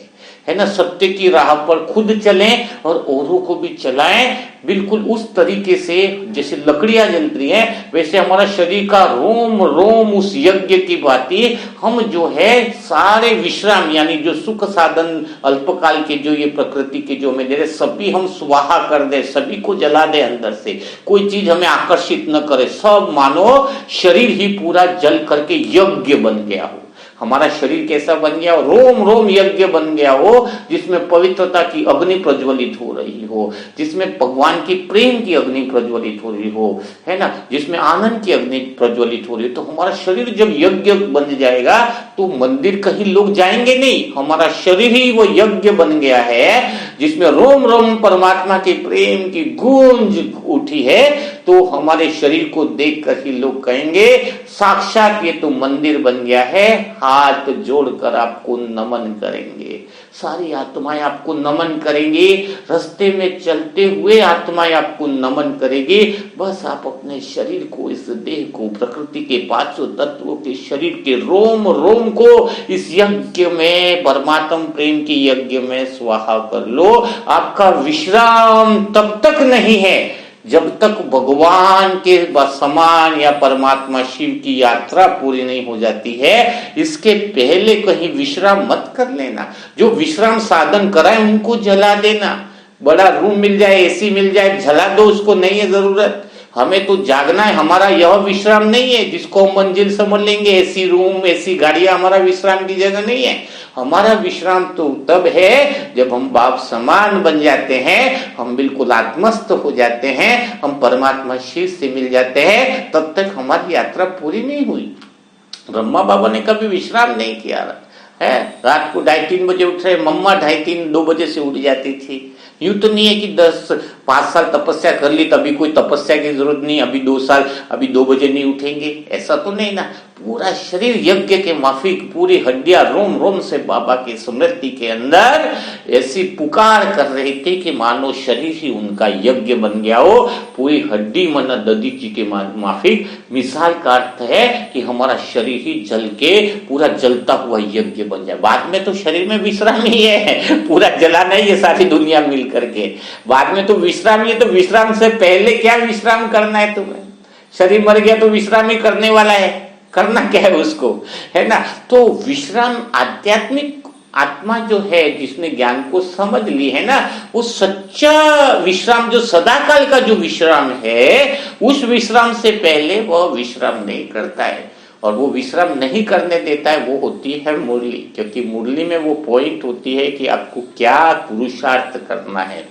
है ना। सत्य की राह पर खुद चलें और औरों को भी चलाएं, बिल्कुल उस तरीके से जैसे लकड़ियां जल रही हैं, वैसे हमारा शरीर का रोम रोम उस यज्ञ की भांति हम जो है सारे विश्राम, यानी जो सुख साधन अल्पकाल के जो ये प्रकृति के जो हमें दे रहे, सभी हम स्वाहा कर दे, सभी को जला दे, अंदर से कोई चीज हमें आकर्षित न करे, सब मानो शरीर ही पूरा जल करके यज्ञ बन गया हो। हमारा शरीर कैसा बन गया हो? रोम रोम यज्ञ बन गया हो, जिसमें पवित्रता की अग्नि प्रज्वलित हो रही हो, जिसमें भगवान की प्रेम की अग्नि प्रज्वलित हो रही हो, है ना, जिसमें आनंद की अग्नि प्रज्वलित हो रही हो। तो हमारा शरीर जब यज्ञ बन जाएगा तो मंदिर कहीं लोग जाएंगे नहीं, हमारा शरीर ही वो यज्ञ बन गया है, जिसमें रोम रोम परमात्मा के प्रेम की गूंज उठी है। तो हमारे शरीर को देखकर ही लोग कहेंगे साक्षात ये तो मंदिर बन गया है, हाथ जोड़कर आपको नमन करेंगे, सारी आत्माएं आपको नमन करेंगी, रास्ते में चलते हुए आत्माएं आपको नमन करेगी। बस आप अपने शरीर को, इस देह को, प्रकृति के पांचों तत्वों के शरीर के रोम रोम को इस यज्ञ में, परमात्म प्रेम के यज्ञ में स्वाहा कर लो। आपका विश्राम तब तक नहीं है जब तक भगवान के समान या परमात्मा शिव की यात्रा पूरी नहीं हो जाती है। इसके पहले कहीं विश्राम मत कर लेना। जो विश्राम साधन कराए उनको जला देना। बड़ा रूम मिल जाए, एसी मिल जाए, जला दो, उसको नहीं है जरूरत। हमें तो जागना है, हमारा यह विश्राम नहीं है जिसको हम मंजिल समझ लेंगे। एसी रूम, एसी गाड़ियां हमारा विश्राम की जगह नहीं है। हमारा विश्राम तो तब है जब हम बाप समान बन जाते हैं, हम बिल्कुल आत्मस्थ हो जाते हैं, हम परमात्मा शिव से मिल जाते हैं। तब तक हमारी यात्रा पूरी नहीं हुई। ब्रह्मा बाबा ने कभी विश्राम नहीं किया है। रात को 2:30 बजे उठ रहे, मम्मा 2:30 2 बजे से उठ जाती थी। यूं तो नहीं है कि 5 साल तपस्या कर ली तभी कोई तपस्या की जरूरत नहीं, अभी 2 साल अभी 2 बजे नहीं उठेंगे, ऐसा तो नहीं ना। पूरा शरीर यज्ञ के माफिक, पूरी हड्डियां रोम रोम से बाबा की स्मृति के अंदर ऐसी पुकार कर रहे थे कि मानो शरीर ही उनका यज्ञ बन गया हो। पूरी हड्डी मना ददीची के माफिक मिसाल का अर्थ है कि हमारा शरीर ही जल के पूरा जलता हुआ यज्ञ बन जाए। बाद में तो शरीर में विश्राम ही है, पूरा जलाना ही है सारी दुनिया मिल करके। बाद में तो विश्राम ही है, तो विश्राम से पहले क्या विश्राम करना है तुम्हें? शरीर मर गया तो विश्राम ही करने वाला है, करना क्या है उसको, है ना। तो विश्राम, आध्यात्मिक आत्मा जो है जिसने ज्ञान को समझ ली है ना, वो सच्चा विश्राम, जो सदाकाल का जो विश्राम है, उस विश्राम से पहले वह विश्राम नहीं करता है। और वो विश्राम नहीं करने देता है, वो होती है मुरली। क्योंकि मुरली में वो पॉइंट होती है कि आपको क्या पुरुषार्थ करना है।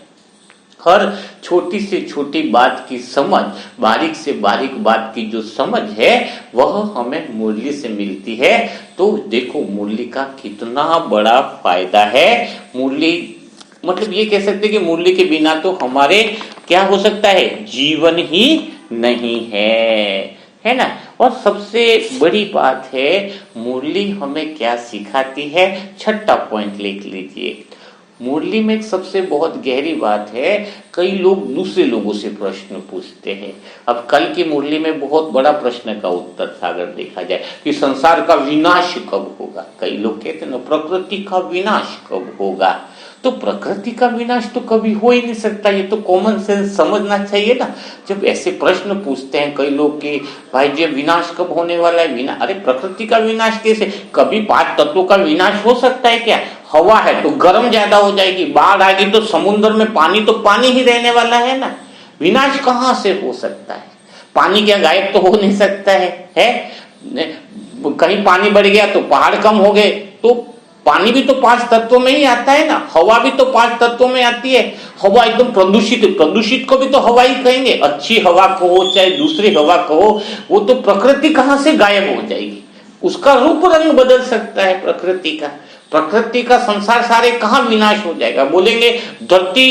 हर छोटी से छोटी बात की समझ, बारीक से बारीक बात की जो समझ है, वह हमें मुरली से मिलती है। तो देखो मुरली का कितना बड़ा फायदा है। मुरली मतलब ये कह सकते हैं कि मुरली के बिना तो हमारे क्या हो सकता है, जीवन ही नहीं है ना। और सबसे बड़ी बात है, मुरली हमें क्या सिखाती है, 6ठा पॉइंट लिख लीजिए। मुरली में एक सबसे बहुत गहरी बात है, कई लोग दूसरे लोगों से प्रश्न पूछते हैं। अब कल की मुरली में बहुत बड़ा प्रश्न का उत्तर था, अगर देखा जाए कि संसार का विनाश कब होगा। कई लोग कहते हैं ना, प्रकृति का विनाश कब होगा। तो प्रकृति का विनाश तो कभी हो ही नहीं सकता, ये तो कॉमन सेंस समझना चाहिए ना। जब ऐसे प्रश्न पूछते हैं कई लोग कि भाई जी विनाश कब होने वाला है, अरे प्रकृति का विनाश कैसे, कभी 5 तत्वों का विनाश हो सकता है क्या? हवा है तो गर्म ज्यादा हो जाएगी, बाढ़ आएगी तो समुद्र में पानी तो पानी ही रहने वाला है ना। विनाश कहां से हो सकता है? पानी क्या गायब तो हो नहीं सकता है? कहीं पानी बढ़ गया तो पहाड़ कम हो गए, तो पानी भी तो 5 तत्वों में ही आता है ना। हवा भी तो 5 तत्वों में आती है। हवा एकदम प्रदूषित, प्रदूषित को भी तो हवा ही कहेंगे। अच्छी हवा कहो चाहे दूसरी हवा कहो, वो तो प्रकृति कहां से गायब हो जाएगी? उसका रूप रंग बदल सकता है प्रकृति का। प्रकृति का संसार सारे कहां विनाश हो जाएगा? बोलेंगे धरती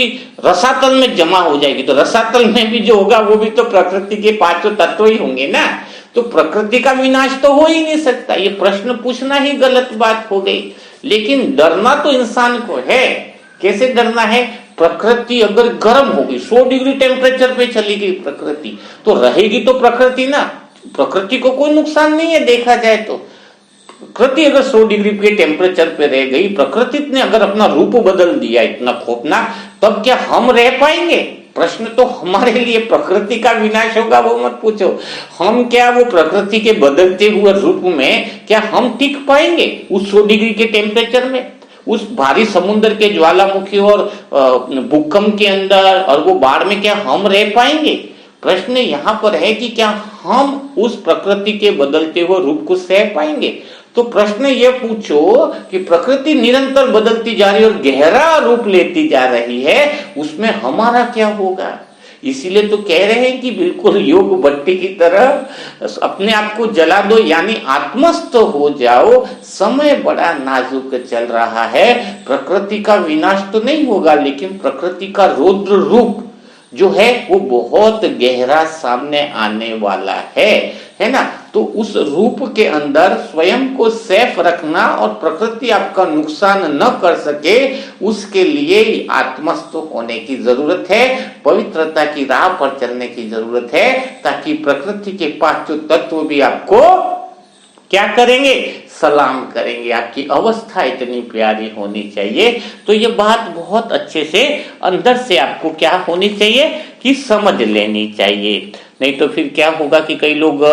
रसातल में जमा हो जाएगी, तो रसातल में भी जो होगा वो भी तो प्रकृति के 5 तत्व ही होंगे ना। तो प्रकृति का विनाश तो हो ही नहीं सकता। ये प्रश्न पूछना ही गलत बात हो गई। लेकिन डरना तो इंसान को है। कैसे डरना है? प्रकृति अगर गर्म होगी, 100 डिग्री टेम्परेचर पे चली गई प्रकृति, तो रहेगी तो प्रकृति ना। प्रकृति को कोई नुकसान नहीं है देखा जाए तो। प्रकृति अगर 100 डिग्री के टेम्परेचर पे रह गई, प्रकृति ने अगर अपना रूप बदल दिया इतना खौफनाक, तब क्या हम रह पाएंगे? प्रश्न तो हमारे लिए प्रकृति का विनाश होगा वो मत पूछो। हम क्या वो प्रकृति के बदलते हुए रूप में क्या हम टिक पाएंगे उस 100 डिग्री के टेम्परेचर में, उस भारी समुद्र के ज्वालामुखी और भूकंप के अंदर और वो बाढ़ में क्या हम रह पाएंगे? प्रश्न यहाँ पर है कि क्या हम उस प्रकृति के बदलते हुए रूप को सह पाएंगे? तो प्रश्न ये पूछो कि प्रकृति निरंतर बदलती जा रही है और गहरा रूप लेती जा रही है, उसमें हमारा क्या होगा? इसीलिए तो कह रहे हैं कि बिल्कुल योग भट्टी की तरह अपने आप को जला दो, यानी आत्मस्थ हो जाओ। समय बड़ा नाजुक चल रहा है। प्रकृति का विनाश तो नहीं होगा, लेकिन प्रकृति का रौद्र रूप जो है वो बहुत गहरा सामने आने वाला है ना। तो उस रूप के अंदर स्वयं को सेफ रखना और प्रकृति आपका नुकसान न कर सके, उसके लिए आत्मस्थ होने की जरूरत है, पवित्रता की राह पर चलने की जरूरत है, ताकि प्रकृति के पांचों तत्व भी आपको क्या करेंगे, सलाम करेंगे। आपकी अवस्था इतनी प्यारी होनी चाहिए। तो ये बात बहुत अच्छे से अंदर से आपको क्या होनी चाहिए कि समझ लेनी चाहिए। नहीं तो फिर क्या होगा कि कई लोग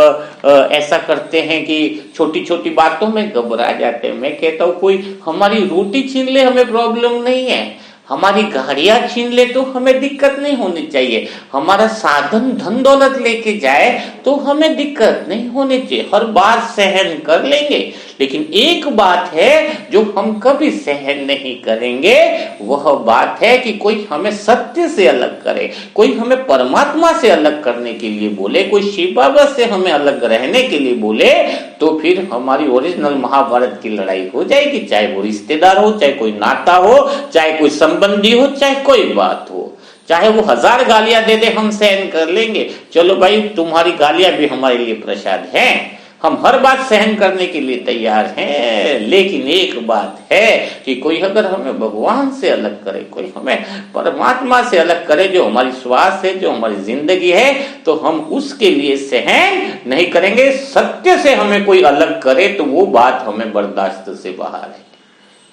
ऐसा करते हैं कि छोटी छोटी बातों में घबरा जाते हैं। मैं कहता हूँ कोई हमारी रोटी छीन ले हमें प्रॉब्लम नहीं है, हमारी गाड़ियां छीन ले तो हमें दिक्कत नहीं होनी चाहिए, हमारा साधन धन दौलत लेके जाए तो हमें दिक्कत नहीं होनी चाहिए, हर बात सहन कर लेंगे। लेकिन एक बात है जो हम कभी सहन नहीं करेंगे, वह बात है कि कोई हमें सत्य से अलग करे, कोई हमें परमात्मा से अलग करने के लिए बोले, कोई शिव बाबा से हमें अलग रहने के लिए बोले, तो फिर हमारी ओरिजिनल महाभारत की लड़ाई हो जाएगी। चाहे वो रिश्तेदार हो, चाहे कोई नाता हो, चाहे कोई संबंधी हो, चाहे कोई बात हो, चाहे वो 1000 गालियां दे दे हम सहन कर लेंगे। चलो भाई तुम्हारी गालियां भी हमारे लिए प्रसाद हैं, हम हर बात सहन करने के लिए तैयार हैं। लेकिन एक बात है कि कोई अगर हमें भगवान से अलग करे, कोई हमें परमात्मा से अलग करे, जो हमारी श्वास है, जो हमारी जिंदगी है, तो हम उसके लिए सहन नहीं करेंगे। सत्य से हमें कोई अलग करे तो वो बात हमें बर्दाश्त से बाहर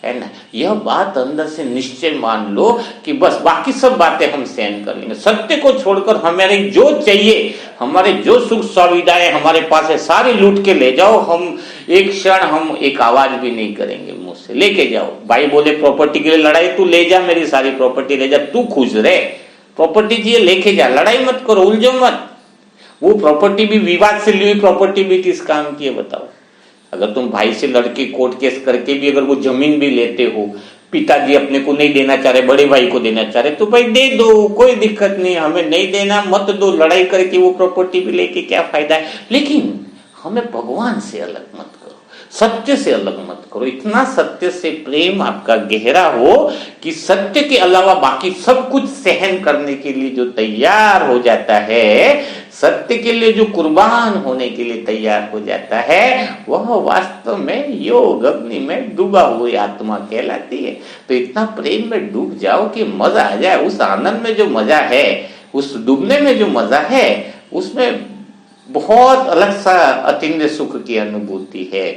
है ना। यह बात अंदर से निश्चय मान लो कि बस बाकी सब बातें हम सहन कर लेंगे। सत्य को छोड़कर हमारे जो चाहिए, हमारे जो सुख सुविधाएं हमारे पास है, सारी लूट के ले जाओ, हम एक क्षण हम एक आवाज भी नहीं करेंगे मुंह से, लेके जाओ। भाई बोले प्रॉपर्टी के लिए लड़ाई, तू ले जा मेरी सारी प्रॉपर्टी ले जा, तू खुश रहे, प्रॉपर्टी चाहिए लेके जा, लड़ाई मत करो, उलझो मत। वो प्रॉपर्टी भी विवाद से ली हुई प्रॉपर्टी भी किस काम की है बताओ। अगर तुम भाई से लड़के कोर्ट केस करके भी अगर वो जमीन भी लेते हो, पिताजी अपने को नहीं देना चाह रहे, बड़े भाई को देना चाह रहे, तो भाई दे दो, कोई दिक्कत नहीं, हमें नहीं देना मत दो, लड़ाई करके वो प्रॉपर्टी भी लेके क्या फायदा है। लेकिन हमें भगवान से अलग मत करो, सत्य से अलग मत करो। इतना सत्य से प्रेम आपका गहरा हो कि सत्य के अलावा बाकी सब कुछ सहन करने के लिए जो तैयार हो जाता है, सत्य के लिए जो कुर्बान होने के लिए तैयार हो जाता है, वह वास्तव में योग अग्नि में डूबा हुई आत्मा कहलाती है। तो इतना प्रेम में डूब जाओ कि मजा आ जाए। उस आनंद में जो मजा है, उस डूबने में जो मजा है, उसमें बहुत अलग सा अतिन्य सुख की अनुभूति है।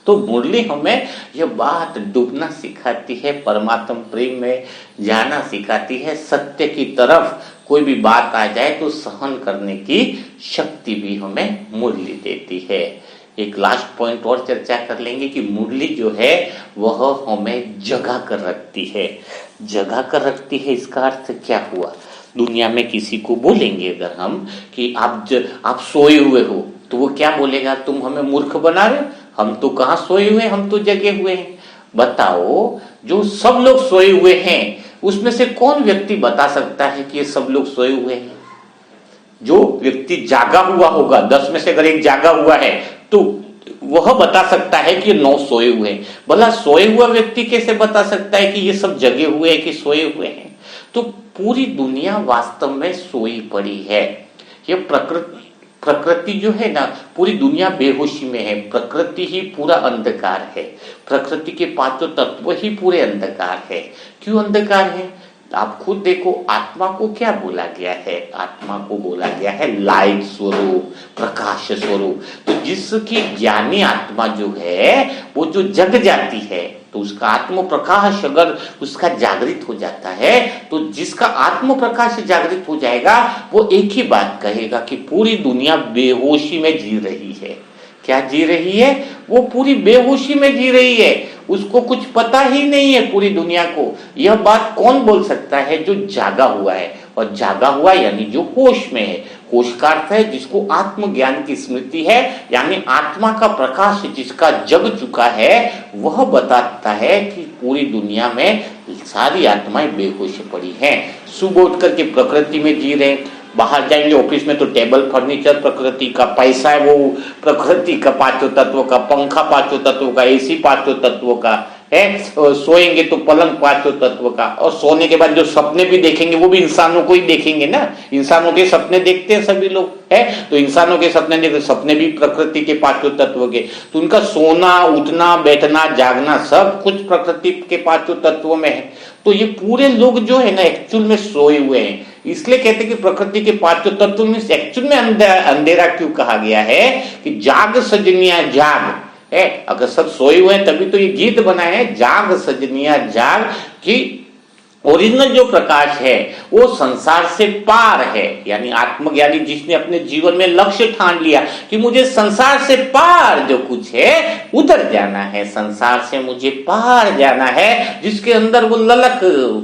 तो मुरली हमें यह बात डूबना सिखाती है, परमात्मा प्रेम में जाना सिखाती है। सत्य की तरफ कोई भी बात आ जाए तो सहन करने की शक्ति भी हमें मुरली देती है। एक लास्ट पॉइंट और चर्चा कर लेंगे कि मुरली जो है वह हमें जगा कर रखती है। जगा कर रखती है इसका अर्थ क्या हुआ? दुनिया में किसी को बोलेंगे अगर हम कि आप सोए हुए हो, तो वो क्या बोलेगा? तुम हमें मूर्ख बना रहे हो, हम तो कहाँ सोए हुए, हम तो जगे हुए हैं। बताओ, जो सब लोग सोए हुए हैं उसमें से कौन व्यक्ति बता सकता है कि ये सब लोग सोए हुए हैं? जो व्यक्ति जागा हुआ होगा, 10 में से अगर एक जागा हुआ है तो वह बता सकता है कि 9 सोए हुए हैं। भला सोए हुआ व्यक्ति कैसे बता सकता है कि ये सब जगे हुए हैं कि सोए हुए हैं? तो पूरी दुनिया वास्तव में सोई पड़ी है। ये प्रकृति जो है ना, पूरी दुनिया बेहोशी में है। प्रकृति ही पूरा अंधकार है, प्रकृति के पांचों तत्व ही पूरे अंधकार है। क्यों अंधकार है? आप खुद देखो, आत्मा को क्या बोला गया है? आत्मा को बोला गया है लाइट स्वरूप, प्रकाश स्वरूप। तो जिसकी ज्ञानी आत्मा जो है वो जो जग जाती है, तो उसका आत्म प्रकाश अगर उसका जागृत हो जाता है, तो जिसका आत्म प्रकाश जागृत हो जाएगा वो एक ही बात कहेगा कि पूरी दुनिया बेहोशी में जी रही है। क्या जी रही है? वो पूरी बेहोशी में जी रही है, उसको कुछ पता ही नहीं है पूरी दुनिया को। यह बात कौन बोल सकता है? जो जागा हुआ है। और जागा हुआ यानी जो होश में है। होश का अर्थ है जिसको आत्मज्ञान की स्मृति है, यानी आत्मा का प्रकाश जिसका जग चुका है, वह बताता है कि पूरी दुनिया में सारी आत्माएं बेहोश पड़ी हैं। सुबह उठ करके प्रकृति में जी रहे, बाहर जाएंगे ऑफिस में तो टेबल फर्नीचर प्रकृति का, पैसा है वो प्रकृति का, पांचों तत्वों का, पंखा पांचों तत्वों का, एसी पांचों तत्वों का, है, सोएंगे तो पलंग पांचों तत्व का, और सोने के बाद जो सपने भी देखेंगे वो भी इंसानों को ही देखेंगे ना, इंसानों के सपने देखते हैं सभी लोग, है तो इंसानों के सपने देखते, सपने भी प्रकृति के पांचों तत्व के, तो उनका सोना उठना बैठना जागना सब कुछ प्रकृति के पांचों तत्वों में है। तो ये पूरे लोग जो है ना एक्चुअल में सोए हुए हैं, इसलिए कहते हैं कि प्रकृति के पांचों तत्व में एक्चुअल में अंधेरा क्यों कहा गया है कि जाग सजनिया जाग है, अगर सब सोए हुए हैं तभी तो ये गीत बनाए हैं, जाग सजनिया जाग, कि ओरिजिनल जो प्रकाश है वो संसार से पार है, यानी आत्मज्ञानी जिसने अपने जीवन में लक्ष्य ठान लिया कि मुझे संसार से पार जो कुछ है उतर जाना है, संसार से मुझे पार जाना है, जिसके अंदर वो ललक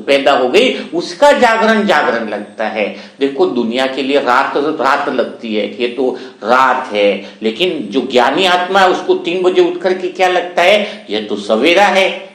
पैदा हो गई, उसका जागरण लगता है। देखो दुनिया के लिए रात लगती है, ये तो रात है, लेकिन जो ज्ञानी आत्मा है उसको 3 बजे उठ करके क्या लगता है, ये तो सवेरा है,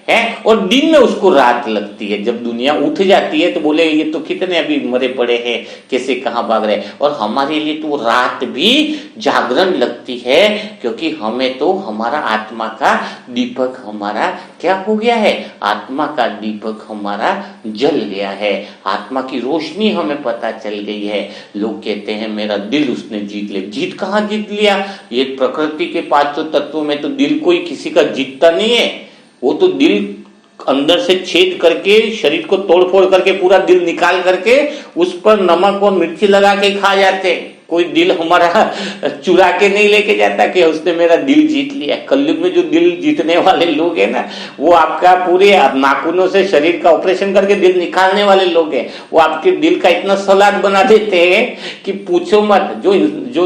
और दिन में उसको रात लगती है। जब दुनिया उठ जाती है तो बोले ये तो कितने अभी मरे पड़े हैं, कैसे कहाँ भाग रहे, और हमारे लिए तो रात भी जागरण लगती है, क्योंकि हमें तो हमारा आत्मा का दीपक हमारा क्या हो गया है, आत्मा का दीपक हमारा जल गया है, आत्मा की रोशनी हमें पता चल गई है। लोग कहते हैं मेरा दिल उसने जीत लिया, जीत कहाँ जीत लिया, ये प्रकृति के पांचों तत्वों में तो दिल कोई किसी का जीतता नहीं है, वो तो दिल अंदर से छेद करके शरीर को तोड़ फोड़ करके पूरा दिल निकाल करके उस पर नमक और मिर्ची लगा के खा जाते हैं। कोई दिल हमारा चुरा के नहीं लेके जाता कि उसने मेरा दिल जीत लिया। कलयुग में जो दिल जीतने वाले लोग हैं ना, वो आपका पूरे नाखूनों से शरीर का ऑपरेशन करके दिल निकालने वाले लोग हैं। वो आपके दिल का इतना सलाद बना देते हैं कि पूछो मत। जो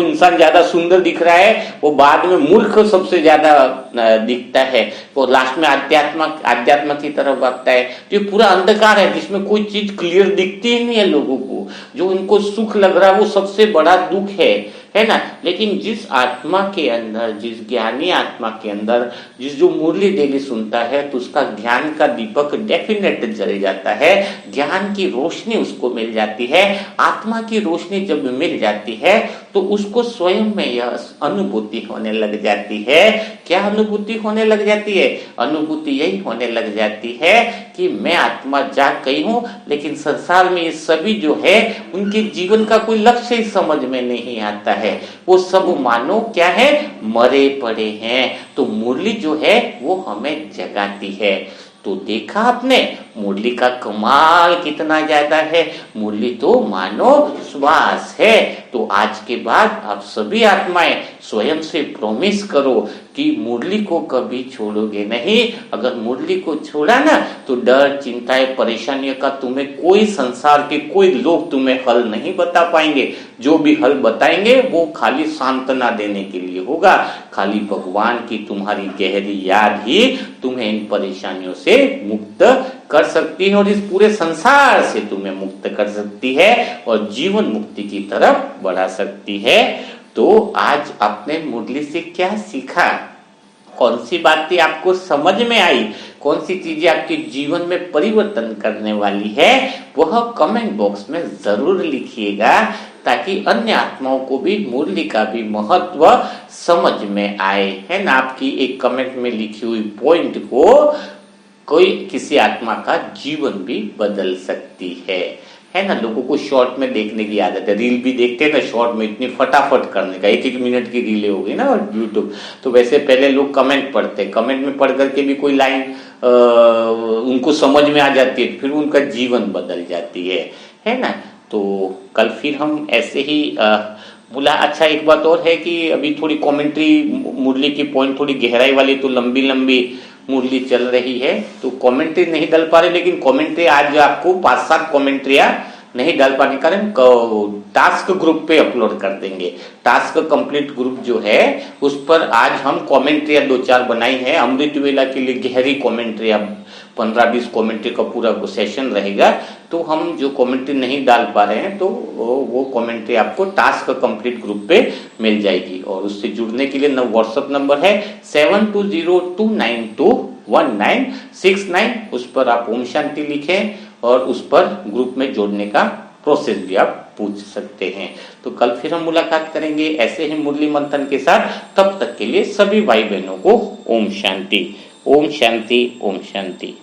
इंसान ज्यादा सुंदर दिख रहा है वो बाद में मूर्ख सबसे ज्यादा दिखता है, वो लास्ट में आध्यात्म की तरफ भागता है। तो ये पूरा अंधकार है जिसमें कोई चीज क्लियर दिखती ही नहीं है लोगों को। जो उनको सुख लग रहा है वो सबसे बड़ा दुख है ना। लेकिन जिस आत्मा के अंदर, जिस ज्ञानी आत्मा के अंदर जिस जो मुरली डेली सुनता है तो उसका ज्ञान का दीपक डेफिनेट जल जाता है, ज्ञान की रोशनी उसको मिल जाती है। आत्मा की रोशनी जब मिल जाती है तो उसको स्वयं में यह अनुभूति होने लग जाती है। क्या अनुभूति होने लग जाती है? अनुभूति यही होने लग जाती है कि मैं आत्मा जाग गई हूं, लेकिन संसार में ये सभी जो है उनके जीवन का कोई लक्ष्य ही समझ में नहीं आता है। वो सब मानो क्या है, मरे पड़े हैं। तो मुरली जो है वो हमें जगाती है। तो देखा आपने मुरली का कमाल कितना ज्यादा है। मुरली तो मानो श्वास है। तो आज के बाद आप सभी आत्माएं स्वयं से प्रॉमिस करो कि मुरली को कभी छोड़ोगे नहीं। अगर मुरली को छोड़ा ना तो डर, चिंताएं, परेशानियों का तुम्हें कोई संसार के कोई लोग तुम्हें हल नहीं बता पाएंगे। जो भी हल बताएंगे वो खाली सांत्वना देने के लिए होगा। खाली भगवान की तुम्हारी गहरी याद ही तुम्हें इन परेशानियों से मुक्त कर सकती है और इस पूरे संसार से तुम्हें मुक्त कर सकती है और जीवन मुक्ति की तरफ बढ़ा सकती है। तो आज आपने मुरली से क्या सीखा? कौन सी बातें आपको समझ में आई? कौन सी चीजें आपके जीवन में परिवर्तन करने वाली है? वह कमेंट बॉक्स में जरूर लिखिएगा ताकि अन्य आत्माओं को भी मुरली का भी महत्व समझ में आए। है ना, आपकी एक कमेंट में लिखी हुई पॉइंट को कोई किसी आत्मा का जीवन भी बदल सकती है ना। लोगों को शॉर्ट में देखने की आदत है, रील भी देखते हैं ना शॉर्ट में, इतनी फटाफट करने का, 1-1 मिनट की रीलें हो गई ना और यूट्यूब। तो वैसे पहले लोग कमेंट पढ़ते, कमेंट में पढ़ करके भी कोई लाइन उनको समझ में आ जाती है, फिर उनका जीवन बदल जाती है ना। तो कल फिर हम ऐसे ही बोला। अच्छा, एक बात और है कि अभी थोड़ी कमेंट्री मुरली की पॉइंट थोड़ी गहराई वाली, तो लंबी लंबी मुरली चल रही है तो कमेंट्री नहीं डाल पा रहे। लेकिन कमेंट्री आज आपको 5-7 कमेंट्रियां नहीं डाल पाने के कारण टास्क ग्रुप पे अपलोड कर देंगे। टास्क कंप्लीट ग्रुप जो है उस पर आज हम कमेंट्रियां 2-4 बनाई है। अमृत वेला के लिए गहरी कमेंट्रियां 15-20 कमेंट्री का पूरा सेशन रहेगा। तो हम जो कमेंट्री नहीं डाल पा रहे हैं तो वो कमेंट्री आपको टास्क कंप्लीट ग्रुप पे मिल जाएगी। और उससे जुड़ने के लिए व्हाट्सएप नंबर है 7202921969। उस पर आप ओम शांति लिखें और उस पर ग्रुप में जोड़ने का प्रोसेस भी आप पूछ सकते हैं। तो कल फिर हम मुलाकात करेंगे ऐसे ही मुरली मंथन के साथ। तब तक के लिए सभी भाई बहनों को ओम शांति। ओम शांति, ओम शांति।